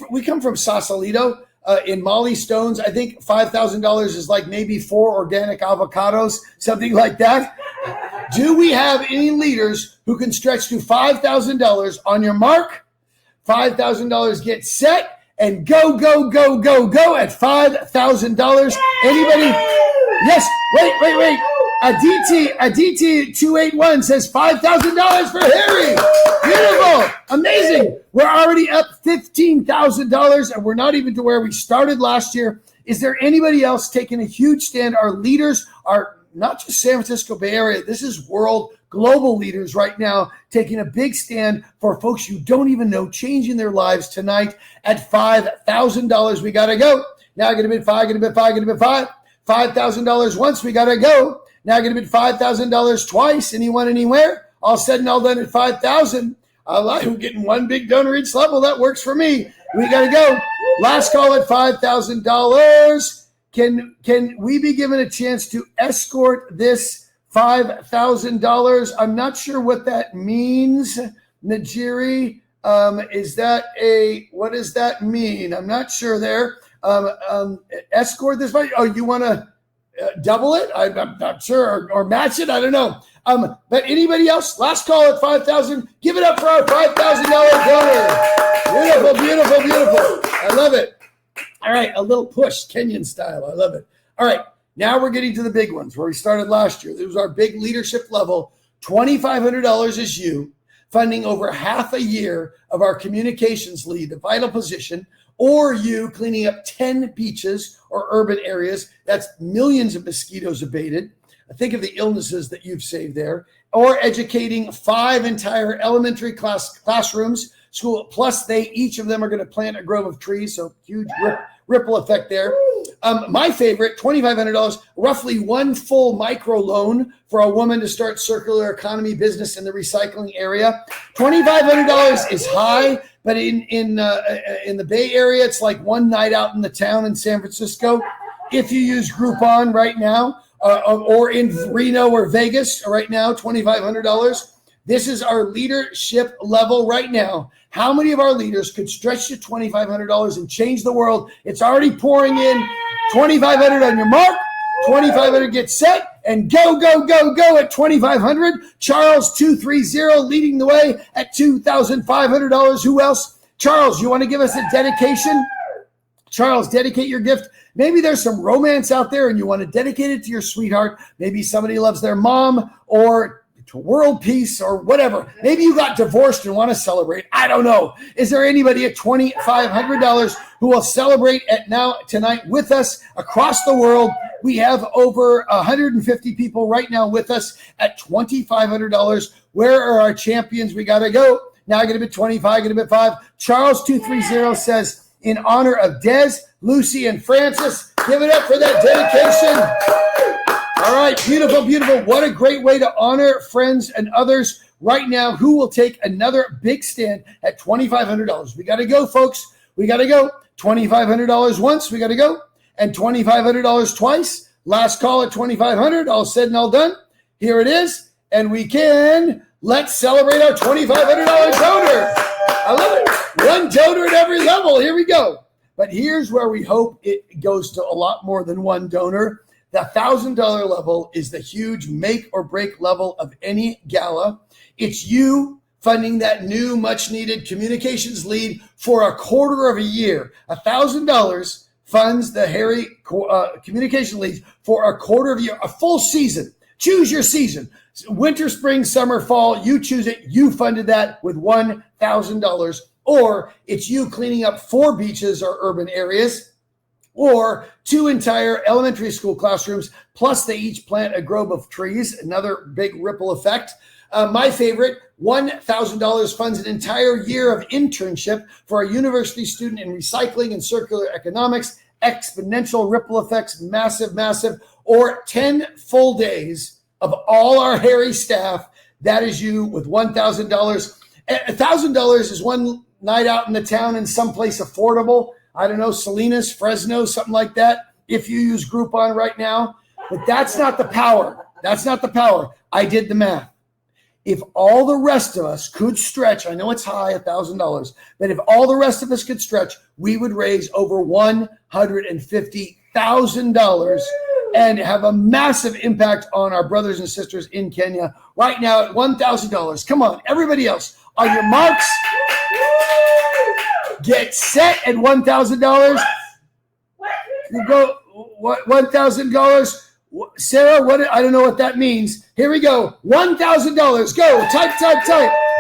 we come from Sausalito in Molly Stones. I think $5,000 is like maybe 4 organic avocados, something like that. Do we have any leaders who can stretch to $5,000? On your mark, $5,000, get set, and go, go, go, go, go at $5,000. Anybody? Yes, wait. Aditi281 says $5,000 for HERI. Beautiful, amazing. We're already up $15,000, and we're not even to where we started last year. Is there anybody else taking a huge stand? Our leaders are not just San Francisco Bay Area. This is world, global leaders right now taking a big stand for folks you don't even know, changing their lives tonight at $5,000. We got to go. Now I'm going to bid 5, going to bid 5, going to bid 5. $5,000 once. We got to go. Now I'm going to bid $5,000 twice. Anyone, anywhere? All said and all done at $5,000. I'm getting one big donor each level. That works for me. We got to go. Last call at $5,000. Can we be given a chance to escort this $5,000? I'm not sure what that means, Najiri. What does that mean? I'm not sure there. Escort this money? Oh, you want to double it? I'm not sure, or match it? I don't know. But anybody else? Last call at $5,000. Give it up for our $5,000 donor. Beautiful, beautiful, beautiful. I love it. All right, a little push, Kenyan style. I love it. All right, now we're getting to the big ones where we started last year. This was our big leadership level. $2,500 is you funding over half a year of our communications lead, the vital position, or you cleaning up 10 beaches or urban areas. That's millions of mosquitoes abated. Think of the illnesses that you've saved there. Or educating 5 entire elementary classrooms, school, plus each of them are going to plant a grove of trees, so huge ripple effect there. My favorite, $2,500, roughly 1 full micro loan for a woman to start circular economy business in the recycling area. $2,500 is high, but in the Bay Area, it's like one night out in the town in San Francisco. If you use Groupon right now, or in Reno or Vegas right now, $2,500. This is our leadership level right now. How many of our leaders could stretch to $2,500 and change the world? It's already pouring in. 2,500 on your mark. 2,500 gets set and go, go, go, go at 2,500. Charles 230 leading the way at $2,500. Who else? Charles, you want to give us a dedication? Charles, dedicate your gift. Maybe there's some romance out there and you want to dedicate it to your sweetheart. Maybe somebody loves their mom or to world peace or whatever. Maybe you got divorced and want to celebrate. I don't know. Is there anybody at $2,500 who will celebrate tonight with us across the world? We have over 150 people right now with us at $2,500. Where are our champions? We got to go. Now I got to bid 25, got to bid 5. Charles 230 says, in honor of Des, Lucy, and Francis, give it up for that dedication. All right, beautiful, beautiful. What a great way to honor friends and others right now who will take another big stand at $2,500. We got to go, folks. We got to go. $2,500 once, we got to go. And $2,500 twice. Last call at $2,500. All said and all done. Here it is. And let's celebrate our $2,500 donor. I love it. One donor at every level. Here we go. But here's where we hope it goes to a lot more than one donor. The $1,000 level is the huge make or break level of any gala. It's you funding that new much needed communications lead for a quarter of a year. $1,000 funds the HERI communication leads for a quarter of a year, a full season. Choose your season. Winter, spring, summer, fall, you choose it. You funded that with $1,000. Or it's you cleaning up 4 beaches or urban areas, or 2 entire elementary school classrooms, plus they each plant a grove of trees, another big ripple effect. My favorite, $1,000 funds an entire year of internship for a university student in recycling and circular economics, exponential ripple effects, massive, massive, or 10 full days of all our HERI staff. That is you with $1,000. $1,000 is one night out in the town in someplace affordable. I don't know, Salinas, Fresno, something like that, if you use Groupon right now. But that's not the power. That's not the power. I did the math. If all the rest of us could stretch, I know it's high, $1,000, but if all the rest of us could stretch, we would raise over $150,000 and have a massive impact on our brothers and sisters in Kenya. Right now at $1,000. Come on, everybody else, on your marks, get set at $1,000. You go, what, $1,000? Sarah, I don't know what that means. Here we go. $1,000. Go. Type.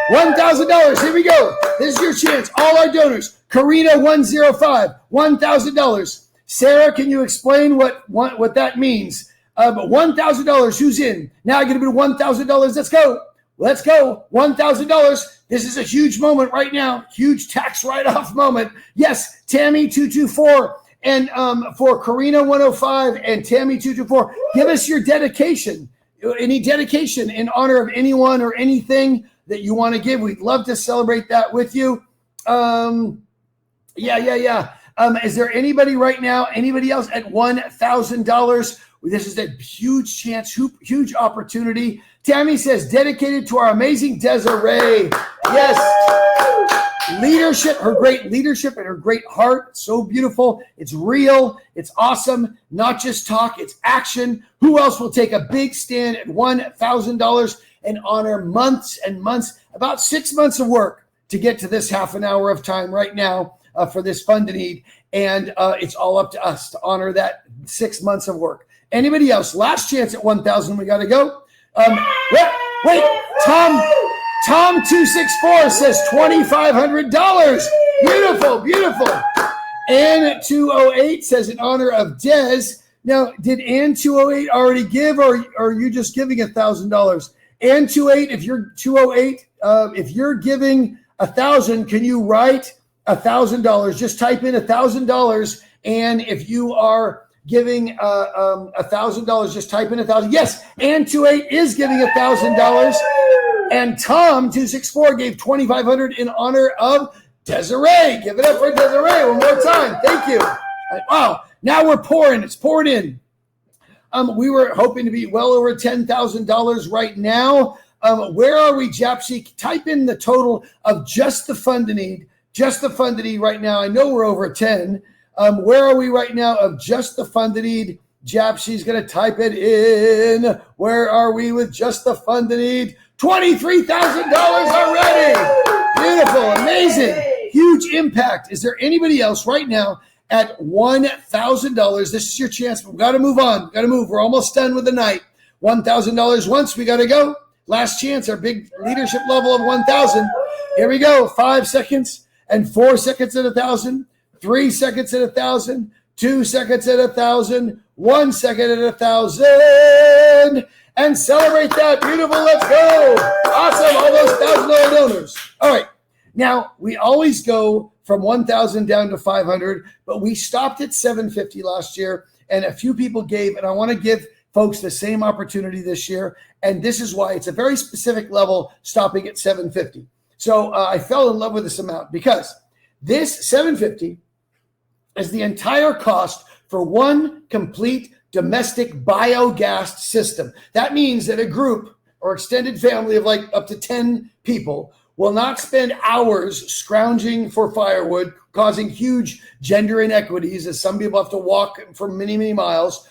$1,000. Here we go. This is your chance. All our donors. Karina 105. $1,000. Sarah, can you explain what that means? $1,000. Who's in? Now I'm going to be $1,000. Let's go. Let's go. $1,000. This is a huge moment right now. Huge tax write-off moment. Yes, Tammy 224. And for Karina 105 and Tammy 224, give us your dedication. Any dedication in honor of anyone or anything that you want to give. We'd love to celebrate that with you. Is there anybody right now, anybody else at $1,000? This is a huge chance, huge opportunity. Tammy says, dedicated to our amazing Desiree. Yes. Leadership, her great leadership and her great heart. So beautiful. It's real. It's awesome. Not just talk, it's action. Who else will take a big stand at $1,000 and honor months and months, about 6 months of work to get to this half an hour of time right now for this fund need. And it's all up to us to honor that 6 months of work. Anybody else? Last chance at $1,000. We got to go. Wait, Tom 264 says $2,500. Beautiful. Ann 208 says in honor of Des. Now, did Ann 208 already give, or are you just giving $1,000? Ann 28, if you're 208, if you're giving $1,000, can you write $1,000? Just type in $1,000, and if you are giving $1,000, just type in $1,000. Yes, Ann 28 is giving $1,000. And Tom 264 gave $2,500 in honor of Desiree. Give it up for Desiree one more time. Thank you. Wow. Now we're pouring. It's poured in. We were hoping to be well over $10,000 right now. Where are we, Japsy? Type in the total of just the fund need right now. I know we're over 10. Where are we right now of just the fund to need? Japshi's going to type it in. Where are we with just the fund to need? $23,000 already. Beautiful, amazing, huge impact. Is there anybody else right now at $1,000? This is your chance. We've got to move on. We've got to move. We're almost done with the night. $1,000 once. We got to go. Last chance, our big leadership level of 1,000. Here we go. 5 seconds and 4 seconds at 1,000. 3 seconds at 1,000. 2 seconds at 1,000. 1 second at 1,000. And celebrate that. Beautiful. Let's go. Awesome. All those $1,000 donors. All right. Now, we always go from 1,000 down to 500, but we stopped at 750 last year, and a few people gave, and I want to give folks the same opportunity this year, and this is why it's a very specific level, stopping at 750. So I fell in love with this amount because this 750 is the entire cost for one complete domestic biogas system. That means that a group or extended family of like up to 10 people will not spend hours scrounging for firewood, causing huge gender inequities as some people have to walk for many, many miles,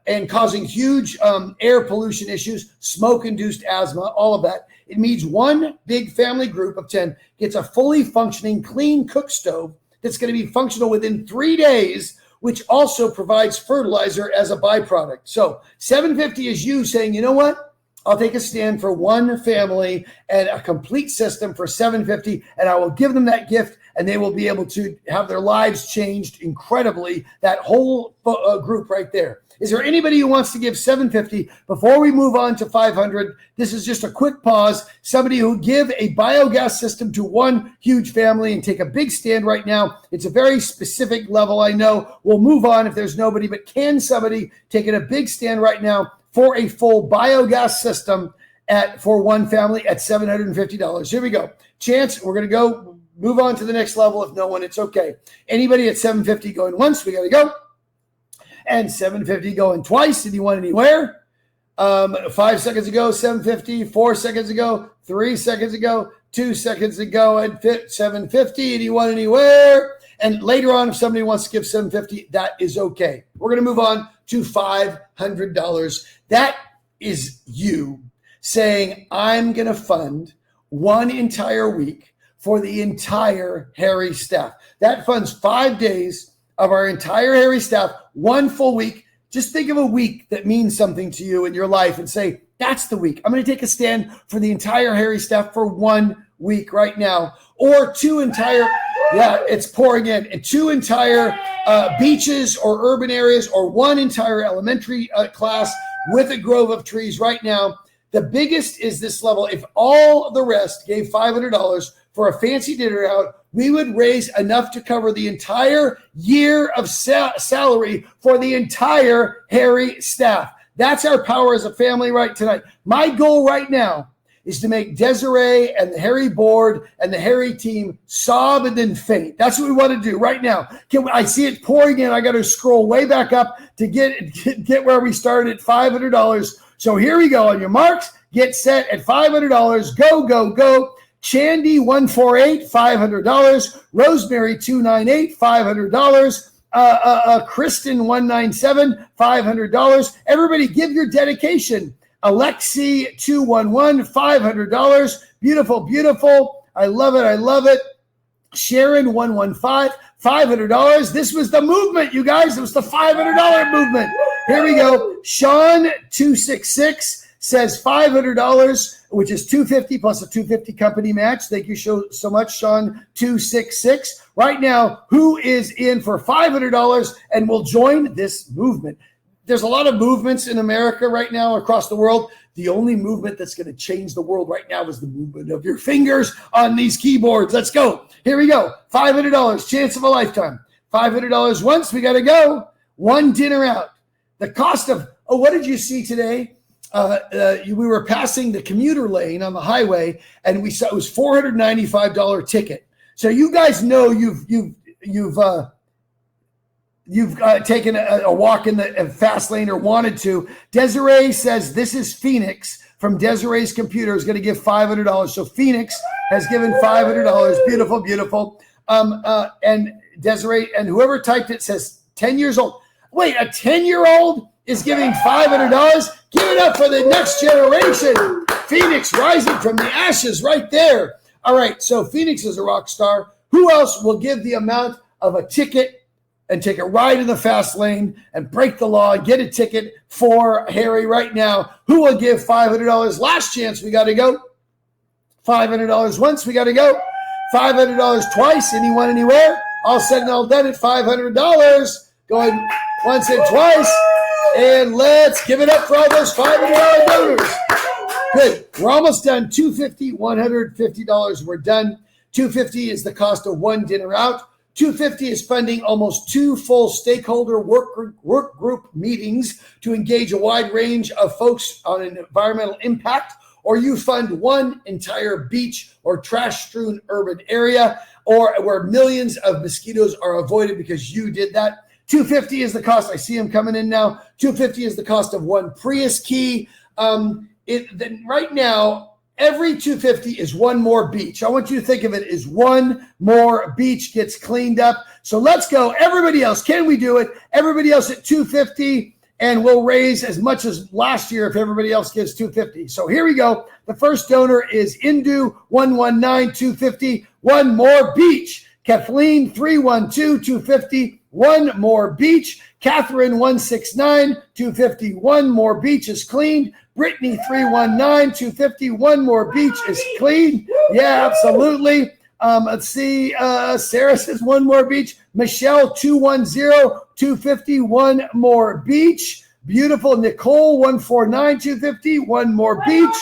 and causing huge air pollution issues, smoke-induced asthma, all of that. It means one big family group of 10 gets a fully functioning, clean cook stove that's going to be functional within 3 days, which also provides fertilizer as a byproduct. So 750 is you saying, you know what? I'll take a stand for one family and a complete system for 750, and I will give them that gift, and they will be able to have their lives changed incredibly, that whole group right there. Is there anybody who wants to give 750 before we move on to 500? This is just a quick pause. Somebody who give a biogas system to one huge family and take a big stand right now. It's a very specific level, I know. We'll move on if there's nobody, but can somebody take a big stand right now for a full biogas system for one family at $750? Here we go. Chance, we're going to go move on to the next level. If no one, it's okay. Anybody at 750 going once, we got to go. And 750 going twice. Did you want anywhere? 5 seconds ago, 750. 4 seconds ago, 3 seconds ago, 2 seconds ago, and 750. Do you want anywhere? And later on, if somebody wants to give 750, that is okay. We're going to move on to $500. That is you saying, I'm going to fund one entire week for the entire HERI staff. That funds 5 days of our entire HERI staff, one full week. Just think of a week that means something to you in your life and say, that's the week. I'm going to take a stand for the entire HERI staff for 1 week right now. Or 2 entire, yeah, it's pouring in. And 2 entire beaches or urban areas, or 1 entire elementary class with a grove of trees right now. The biggest is this level. If all the rest gave $500 for a fancy dinner out, we would raise enough to cover the entire year of salary for the entire HERI staff. That's our power as a family right tonight. My goal right now is to make Desiree and the HERI board and the HERI team sob and then faint. That's what we want to do right now. I see it pouring in. I got to scroll way back up to get where we started at $500. So here we go. On your marks, get set at $500. Go, go, go. Chandy 148, $500. Rosemary 298, $500. Kristen 197, $500. Everybody give your dedication. Alexi 211, $500. Beautiful, beautiful. I love it. I love it. Sharon 115, $500. This was the movement, you guys. It was the $500 movement. Here we go. Sean 266 says $500, which is $250 plus a $250 company match. Thank you so much, Sean 266. Right now, who is in for $500 and will join this movement? There's a lot of movements in America right now across the world. The only movement that's going to change the world right now is the movement of your fingers on these keyboards. Let's go. Here we go. $500, chance of a lifetime. $500 once, we got to go. 1 dinner out. The cost of, what did you see today? We were passing the commuter lane on the highway, and we saw it was $495 ticket. So you guys know you've taken a walk in the fast lane or wanted to. Desiree says this is Phoenix from Desiree's computer is going to give $500. So Phoenix has given $500. Beautiful, beautiful. And Desiree, and whoever typed it says 10 years old. Wait, a 10-year-old is giving $500? Give it up for the next generation. Phoenix rising from the ashes right there. All right, so Phoenix is a rock star. Who else will give the amount of a ticket and take a ride in the fast lane and break the law and get a ticket for Harry right now? Who will give $500? Last chance, we got to go. $500 once, we got to go. $500 twice, anyone, anywhere. All said and all done at $500. Going once and twice. And let's give it up for all those $500 donors. Good. We're almost done. $250, $150. We're done. $250 is the cost of one dinner out. $250 is funding almost 2 full stakeholder work group meetings to engage a wide range of folks on an environmental impact, or you fund one entire beach or trash-strewn urban area, or where millions of mosquitoes are avoided because you did that. $250 is the cost. I see them coming in now. $250 is the cost of one Prius key. Right now, every $250 is one more beach. I want you to think of it as one more beach gets cleaned up. So let's go. Everybody else, can we do it? Everybody else at $250, and we'll raise as much as last year if everybody else gives $250. So here we go. The first donor is Indu 119 $250. One more beach. Kathleen 312 $250. One more beach. Catherine 169 $250. One more beach is cleaned. Brittany 319 $250. One more beach is clean. Yeah, absolutely. Let's see. Sarah says one more beach. Michelle 210 $250. One more beach. Beautiful. Nicole 149 $250. One more beach.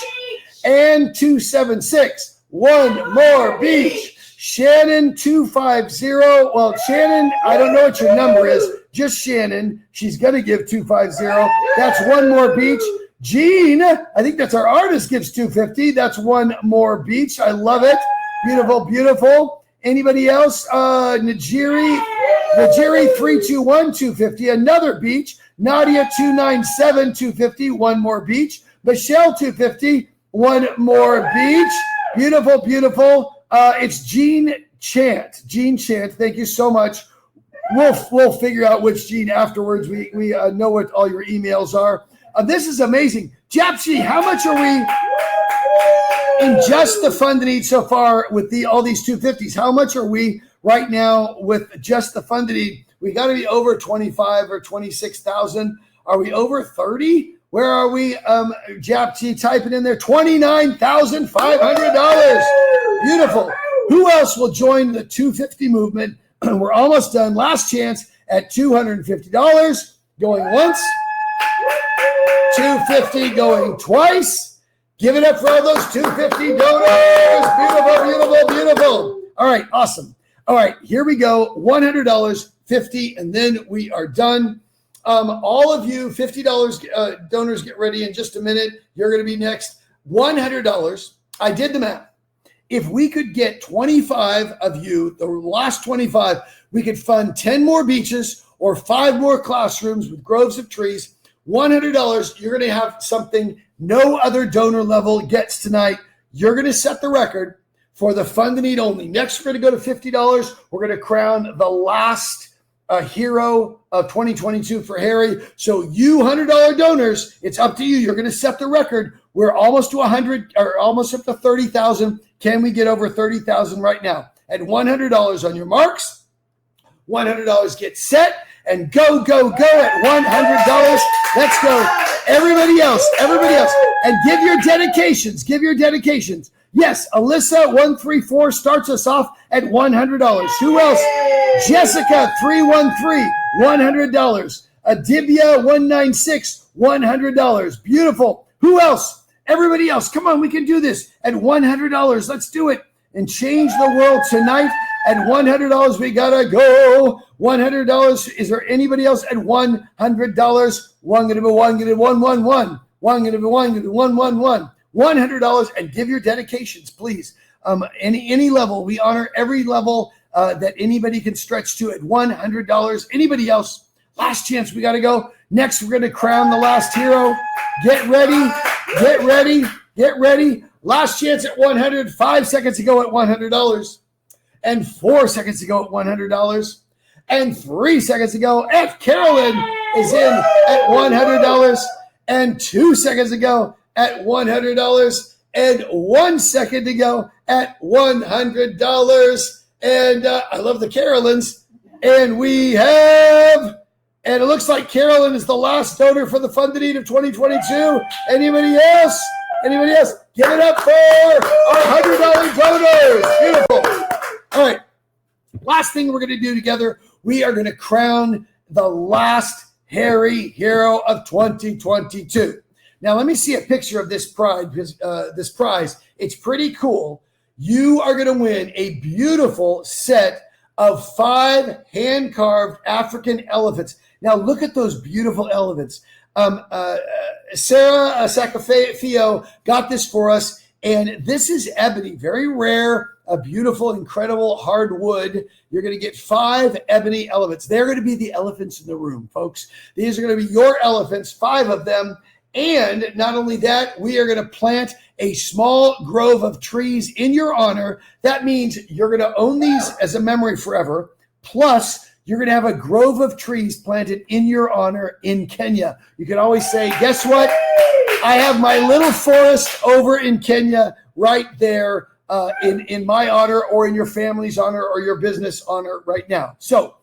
And 276. One more beach. Shannon 250. Well, Shannon, I don't know what your number is. Just Shannon. She's going to give 250. That's one more beach. Jean, I think that's our artist, gives $250. That's one more beach. I love it. Beautiful, beautiful. Anybody else? Najiri 321 $250. Another beach. Nadia 297 $250. One more beach. Michelle 250. One more beach. Beautiful, beautiful. It's Jean Chant. Jean Chant. Thank you so much. We'll figure out which Jean afterwards. We know what all your emails are. This is amazing. Japsi, how much are we in just the fund need so far with all these 250s? How much are we right now with just the fund need? We got to be over 25 or 26,000. Are we over 30? Where are we? Japsi, type it in there. $29,500. Beautiful. Who else will join the 250 movement? We're almost done. Last chance at $250. Going once. $250 going twice. Give it up for all those 250 donors. Beautiful, beautiful, beautiful. All right, awesome. All right, here we go. $100, 50, and then we are done. All of you $50 donors, get ready in just a minute. You're going to be next. $100. I did the math. If we could get 25 of you, the last 25, we could fund 10 more beaches or 5 more classrooms with groves of trees. $100, you're going to have something no other donor level gets tonight. You're going to set the record for the fund the need only. Next, we're going to go to $50. We're going to crown the last hero of 2022 for Harry. So you $100 donors, it's up to you. You're going to set the record. We're almost to 100 or almost up to 30,000. Can we get over 30,000 right now? At $100 on your marks, $100 get set. And go, go, go at $100. Let's go. Everybody else. And give your dedications. Yes, Alyssa 134 starts us off at $100. Who else? Jessica 313, $100. Adibia 196, $100. Beautiful. Who else? Everybody else. Come on, we can do this at $100. Let's do it and change the world tonight. At $100, we gotta go. $100. Is there anybody else at $100? One gonna be one, gonna be one, one, one. One gonna be one, gonna be one, one, one. $100, and give your dedications, please. Any level, we honor every level that anybody can stretch to at $100. Anybody else? Last chance, we gotta go. Next, we're gonna crown the last hero. Get ready, get ready, get ready. Last chance at $100. 5 seconds to go at $100. And 4 seconds to go at $100. And 3 seconds ago, F. Carolyn is in at $100. And 2 seconds ago at $100. And 1 second ago at $100. And I love the Carolyns. And we have, and it looks like Carolyn is the last donor for the Fund the Need of 2022. Anybody else? Anybody else? Give it up for our $100 donors. Beautiful. All right. Last thing we're going to do together, we are going to crown the last HERI Hero of 2022. Now, let me see a picture of this prize, because this prize, it's pretty cool. You are going to win a beautiful set of 5 hand-carved African elephants. Now, look at those beautiful elephants. Sarah Sacafio got this for us, and this is ebony, very rare, a beautiful, incredible hardwood. You're going to get 5 ebony elephants. They're going to be the elephants in the room, folks. These are going to be your elephants, 5 of them. And not only that, we are going to plant a small grove of trees in your honor. That means you're going to own these as a memory forever. Plus, you're going to have a grove of trees planted in your honor in Kenya. You can always say, guess what? I have my little forest over in Kenya right there in my honor, or in your family's honor, or your business honor right now. So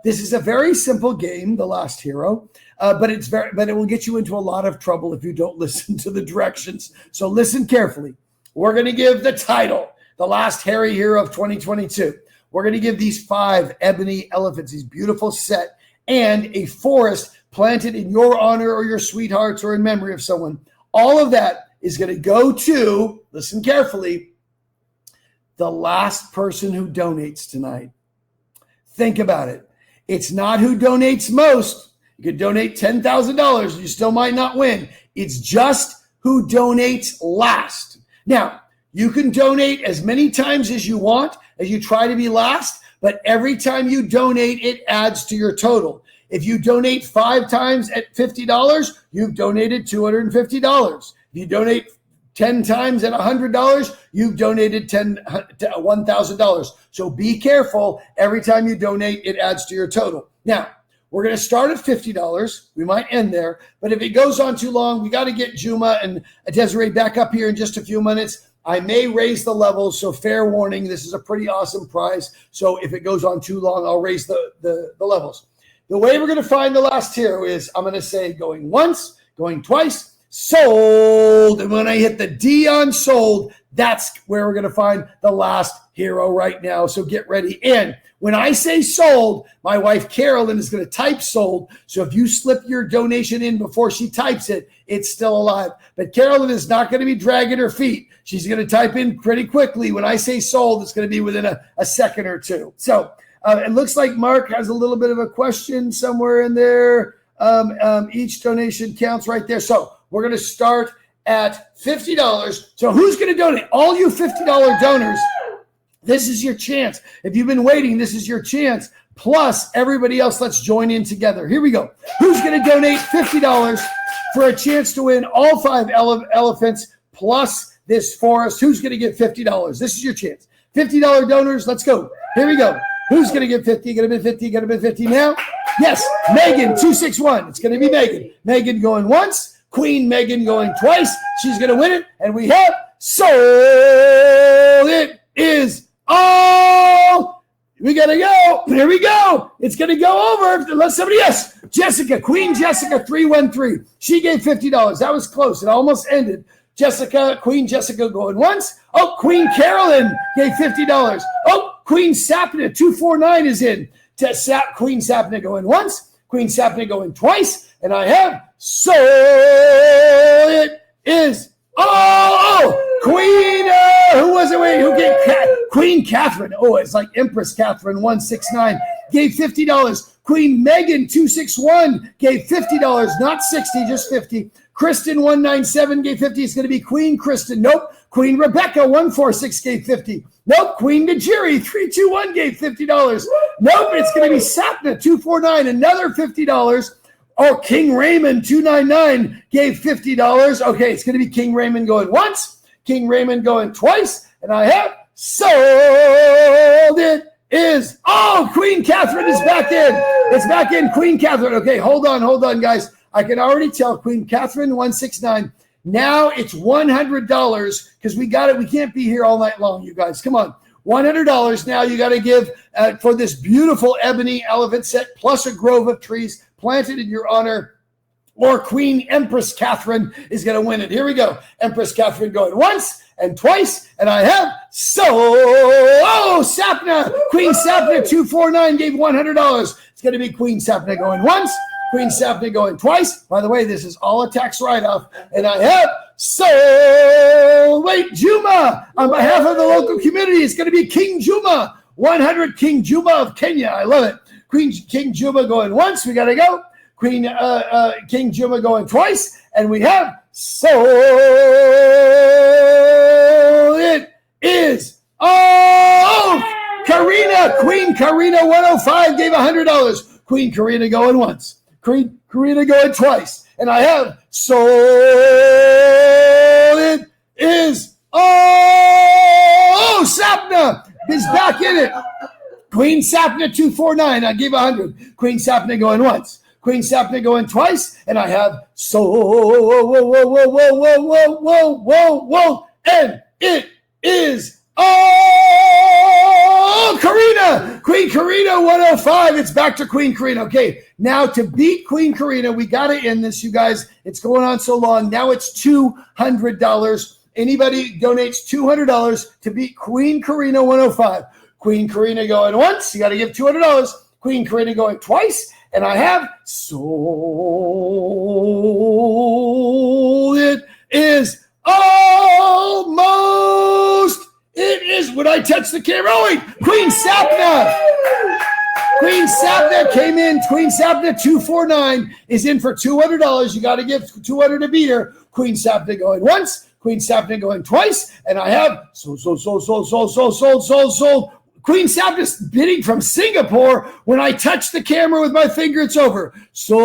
this is a very simple game, The Last Hero, but it will get you into a lot of trouble if you don't listen to the directions. So listen carefully. We're going to give the title, The Last HERI Hero of 2022. We're going to give these 5 ebony elephants, these beautiful set, and a forest planted in your honor, or your sweethearts, or in memory of someone. All of that is going to go to, listen carefully, the last person who donates tonight. Think about it. It's not who donates most. You could donate $10,000. You still might not win. It's just who donates last. Now, you can donate as many times as you want, as you try to be last, but every time you donate, it adds to your total. If you donate 5 times at $50, you've donated $250. If you donate 10 times at $100, you've donated $1,000. So be careful. Every time you donate, it adds to your total. Now, we're going to start at $50. We might end there. But if it goes on too long, we got to get Juma and Desiree back up here in just a few minutes. I may raise the levels, so fair warning. This is a pretty awesome prize. So if it goes on too long, I'll raise the levels. The way we're going to find the last hero is I'm going to say going once, going twice, sold. And when I hit the D on sold, that's where we're going to find the last hero right now. So get ready. And when I say sold, my wife Carolyn is going to type sold. So if you slip your donation in before she types it, it's still alive. But Carolyn is not going to be dragging her feet. She's going to type in pretty quickly. When I say sold, it's going to be within a second or two. So it looks like Mark has a little bit of a question somewhere in there. Each donation counts right there. So we're going to start at $50. So who's going to donate? All you $50 donors, this is your chance. If you've been waiting, this is your chance. Plus everybody else, let's join in together. Here we go. Who's going to donate $50 for a chance to win all 5 elephants plus this forest? Who's going to get $50? This is your chance. $50 donors, let's go. Here we go. Who's going to get 50? Going to be 50? Going to be 50 now? Yes, Megan, 261. It's going to be Megan. Megan going once. Queen Megan going twice. She's going to win it. And we have sold. It is all. We got to go. Here we go. It's going to go over. Let somebody else. Jessica, Queen Jessica, 313. She gave $50. That was close. It almost ended. Jessica, Queen Jessica going once. Oh, Queen Carolyn gave $50. Oh, Queen Sapna, 249 is in. Queen Sapna going once. Queen Sapna going twice. And I have sold. It is Queen, who was it? Wait, who gave Queen Catherine? Oh, it's like Empress Catherine, 169, gave $50. Queen Megan, 261, gave $50, not 60, just 50. Kristen, 197, gave 50. It's going to be Queen Kristen. Nope. Queen Rebecca, 146, gave 50. Nope. Queen Najiri, 321, gave $50. Nope. It's going to be Sapna, 249, another $50. Oh, King Raymond, 299, gave $50. Okay, it's going to be King Raymond going once, King Raymond going twice, and I have sold. It is, Queen Catherine is back in. It's back in, Queen Catherine. Okay, hold on, guys. I can already tell Queen Catherine 169. Now it's $100 because we got it. We can't be here all night long, you guys. Come on. $100 now you got to give for this beautiful ebony elephant set plus a grove of trees planted in your honor. Or Queen Empress Catherine is going to win it. Here we go. Empress Catherine going once and twice. And I have Sapna. Queen Sapna 249 gave $100. It's going to be Queen Sapna going once. Queen Sapna going twice. By the way, this is all a tax write-off. And I have Juma on behalf of the local community. It's going to be King Juma. 100 King Juma of Kenya. I love it. King Juma going once. We got to go. King Juma going twice, and we have it is Karina. Queen Karina 105 gave $100. Queen Karina going once. Queen Karina going twice, and I have it is Sapna is back in it. Queen Sapna 249. I gave 100. Queen Sapna going once. Queen Sapna going twice, and I have and it is Karina. Queen Karina 105. It's back to Queen Karina. Okay, now to beat Queen Karina, we got to end this, you guys. It's going on so long. Now it's $200. Anybody donates $200 to beat Queen Karina 105. Queen Karina going once. You got to give $200. Queen Karina going twice. And I have it is almost. It is when I touch the camera. Oh, wait, Queen Sapna. Queen Sapna came in. Queen Sapna 249 is in for $200. You got to give $200 to beat her. Queen Sapna going once. Queen Sapna going twice. And I have sold. Queen Sapna's bidding from Singapore. When I touch the camera with my finger, it's over. So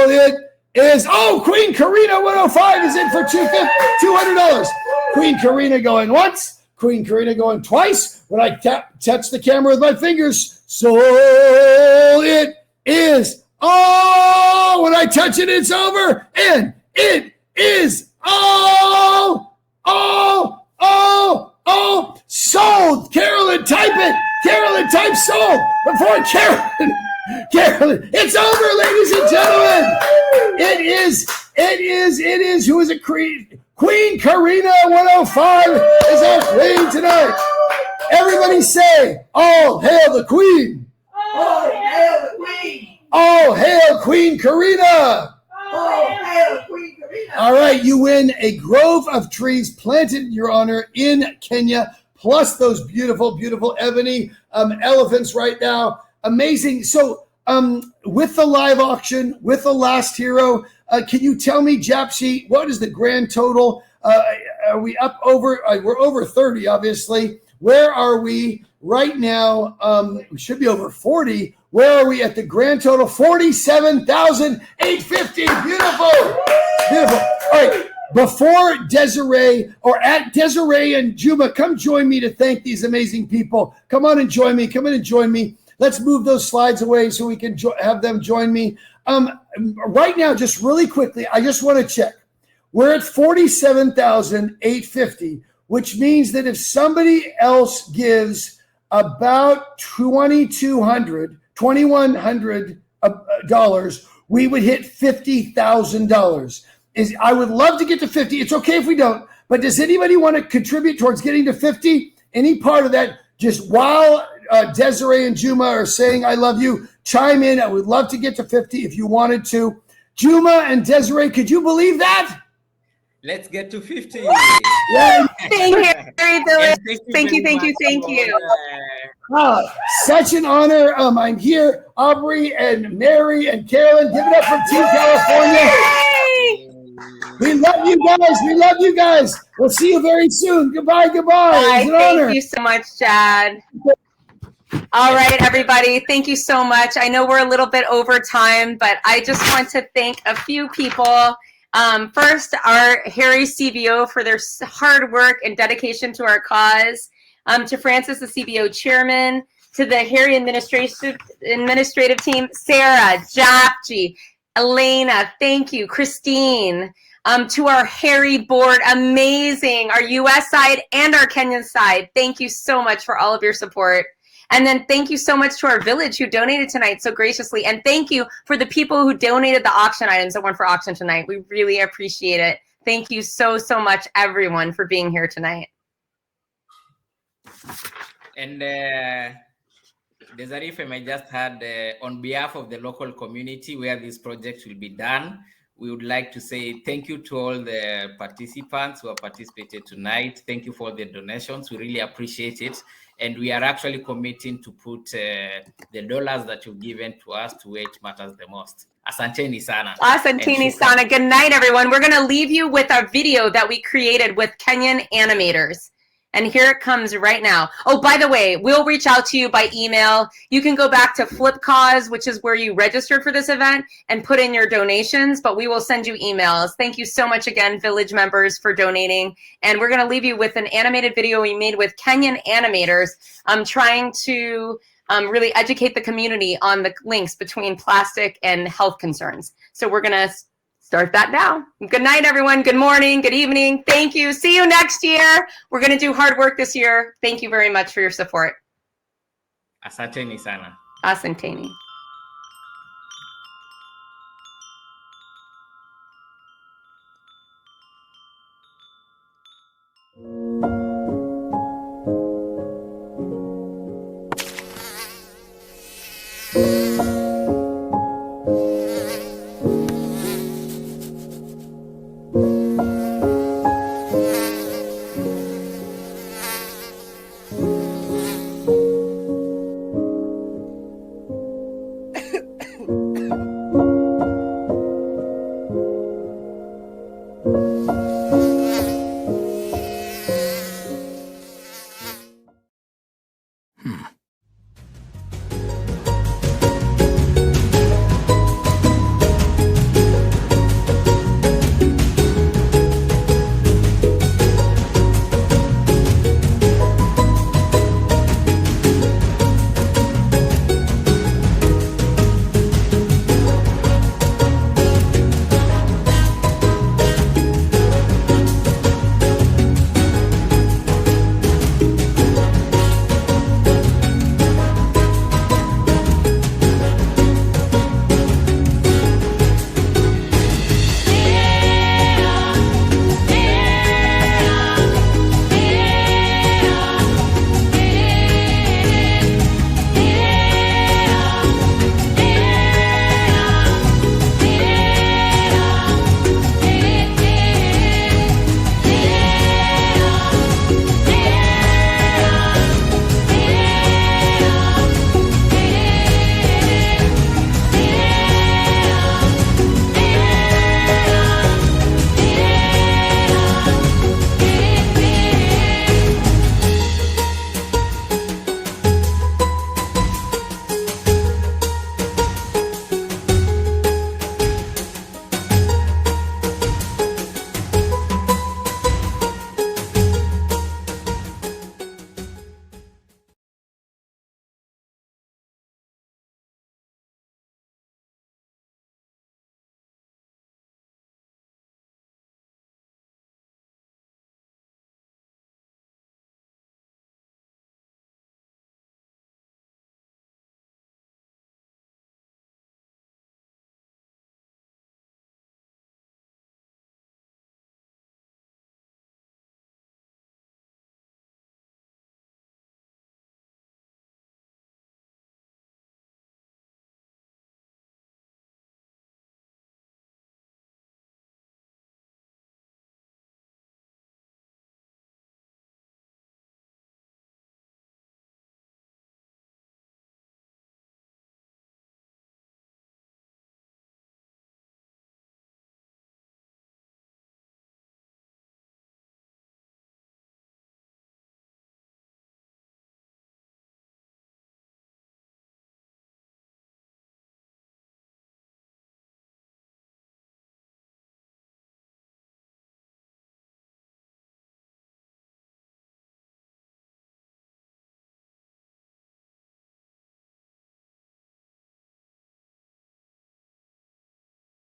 it is, Queen Karina 105 is in for $200. Queen Karina going once. Queen Karina going twice. When I touch the camera with my fingers, so it is, when I touch it, it's over. And it is, sold. Carolyn, type it. Carolyn, type sold. Before Carolyn, it's over, ladies and gentlemen. It is. Who is it? Queen Karina 105 is our queen tonight. Everybody say, all hail the queen. All hail the queen. All hail Queen Karina. All hail Queen Karina. All right, you win a grove of trees planted in your honor in Kenya, plus those beautiful, beautiful ebony elephants right now. Amazing. So with the live auction, with the last hero, can you tell me, Japshi, what is the grand total? Are we up over, we're over 30, obviously. Where are we right now? We should be over 40. Where are we at the grand total? 47,850. Beautiful. Beautiful. All right. Before Desiree, or at Desiree and Juma, come join me to thank these amazing people. Come on and join me. Come in and join me. Let's move those slides away so we can have them join me. Right now, just really quickly, I just want to check. We're at 47,850, which means that if somebody else gives about $2,100 we would hit $50,000. I would love to get to 50. It's okay if we don't, but does anybody want to contribute towards getting to 50? Any part of that, just while Desiree and Juma are saying I love you, chime in. I would love to get to 50 if you wanted to. Juma and Desiree, could you believe that? Let's get to 50. Yeah. Thank you, Harry Billis. Thank you. Such an honor. I'm here. Aubrey and Mary and Carolyn, give it up for Team California. Yay! We love you guys. We love you guys. We'll see you very soon. Goodbye. Bye. It's an honor. Thank you so much, Chad. All right, everybody. Thank you so much. I know we're a little bit over time, but I just want to thank a few people. First, our HERI CVO for their hard work and dedication to our cause. To Francis, the CBO chairman, to the HERI administrative team, Sarah, Japji, Elena, thank you, Christine, to our HERI board, amazing, our US side and our Kenyan side, thank you so much for all of your support. And then thank you so much to our village who donated tonight so graciously. And thank you for the people who donated the auction items that went for auction tonight. We really appreciate it. Thank you so, so much, everyone, for being here tonight. And Desiree, if I may just add, on behalf of the local community where this project will be done, we would like to say thank you to all the participants who have participated tonight. Thank you for the donations. We really appreciate it. And we are actually committing to put the dollars that you've given to us to where it matters the most. Asanteni sana. Asanteni sana. Good night, everyone. We're going to leave you with a video that we created with Kenyan animators. And here it comes right now. Oh, by the way, we'll reach out to you by email. You can go back to Flipcause, which is where you registered for this event, and put in your donations, but we will send you emails. Thank you so much again, village members, for donating. And we're gonna leave you with an animated video we made with Kenyan animators trying to really educate the community on the links between plastic and health concerns. So we're gonna start that now. Good night, everyone. Good morning, good evening. Thank you. See you next year. We're going to do hard work this year. Thank you very much for your support. Asanteni sana. Asanteni.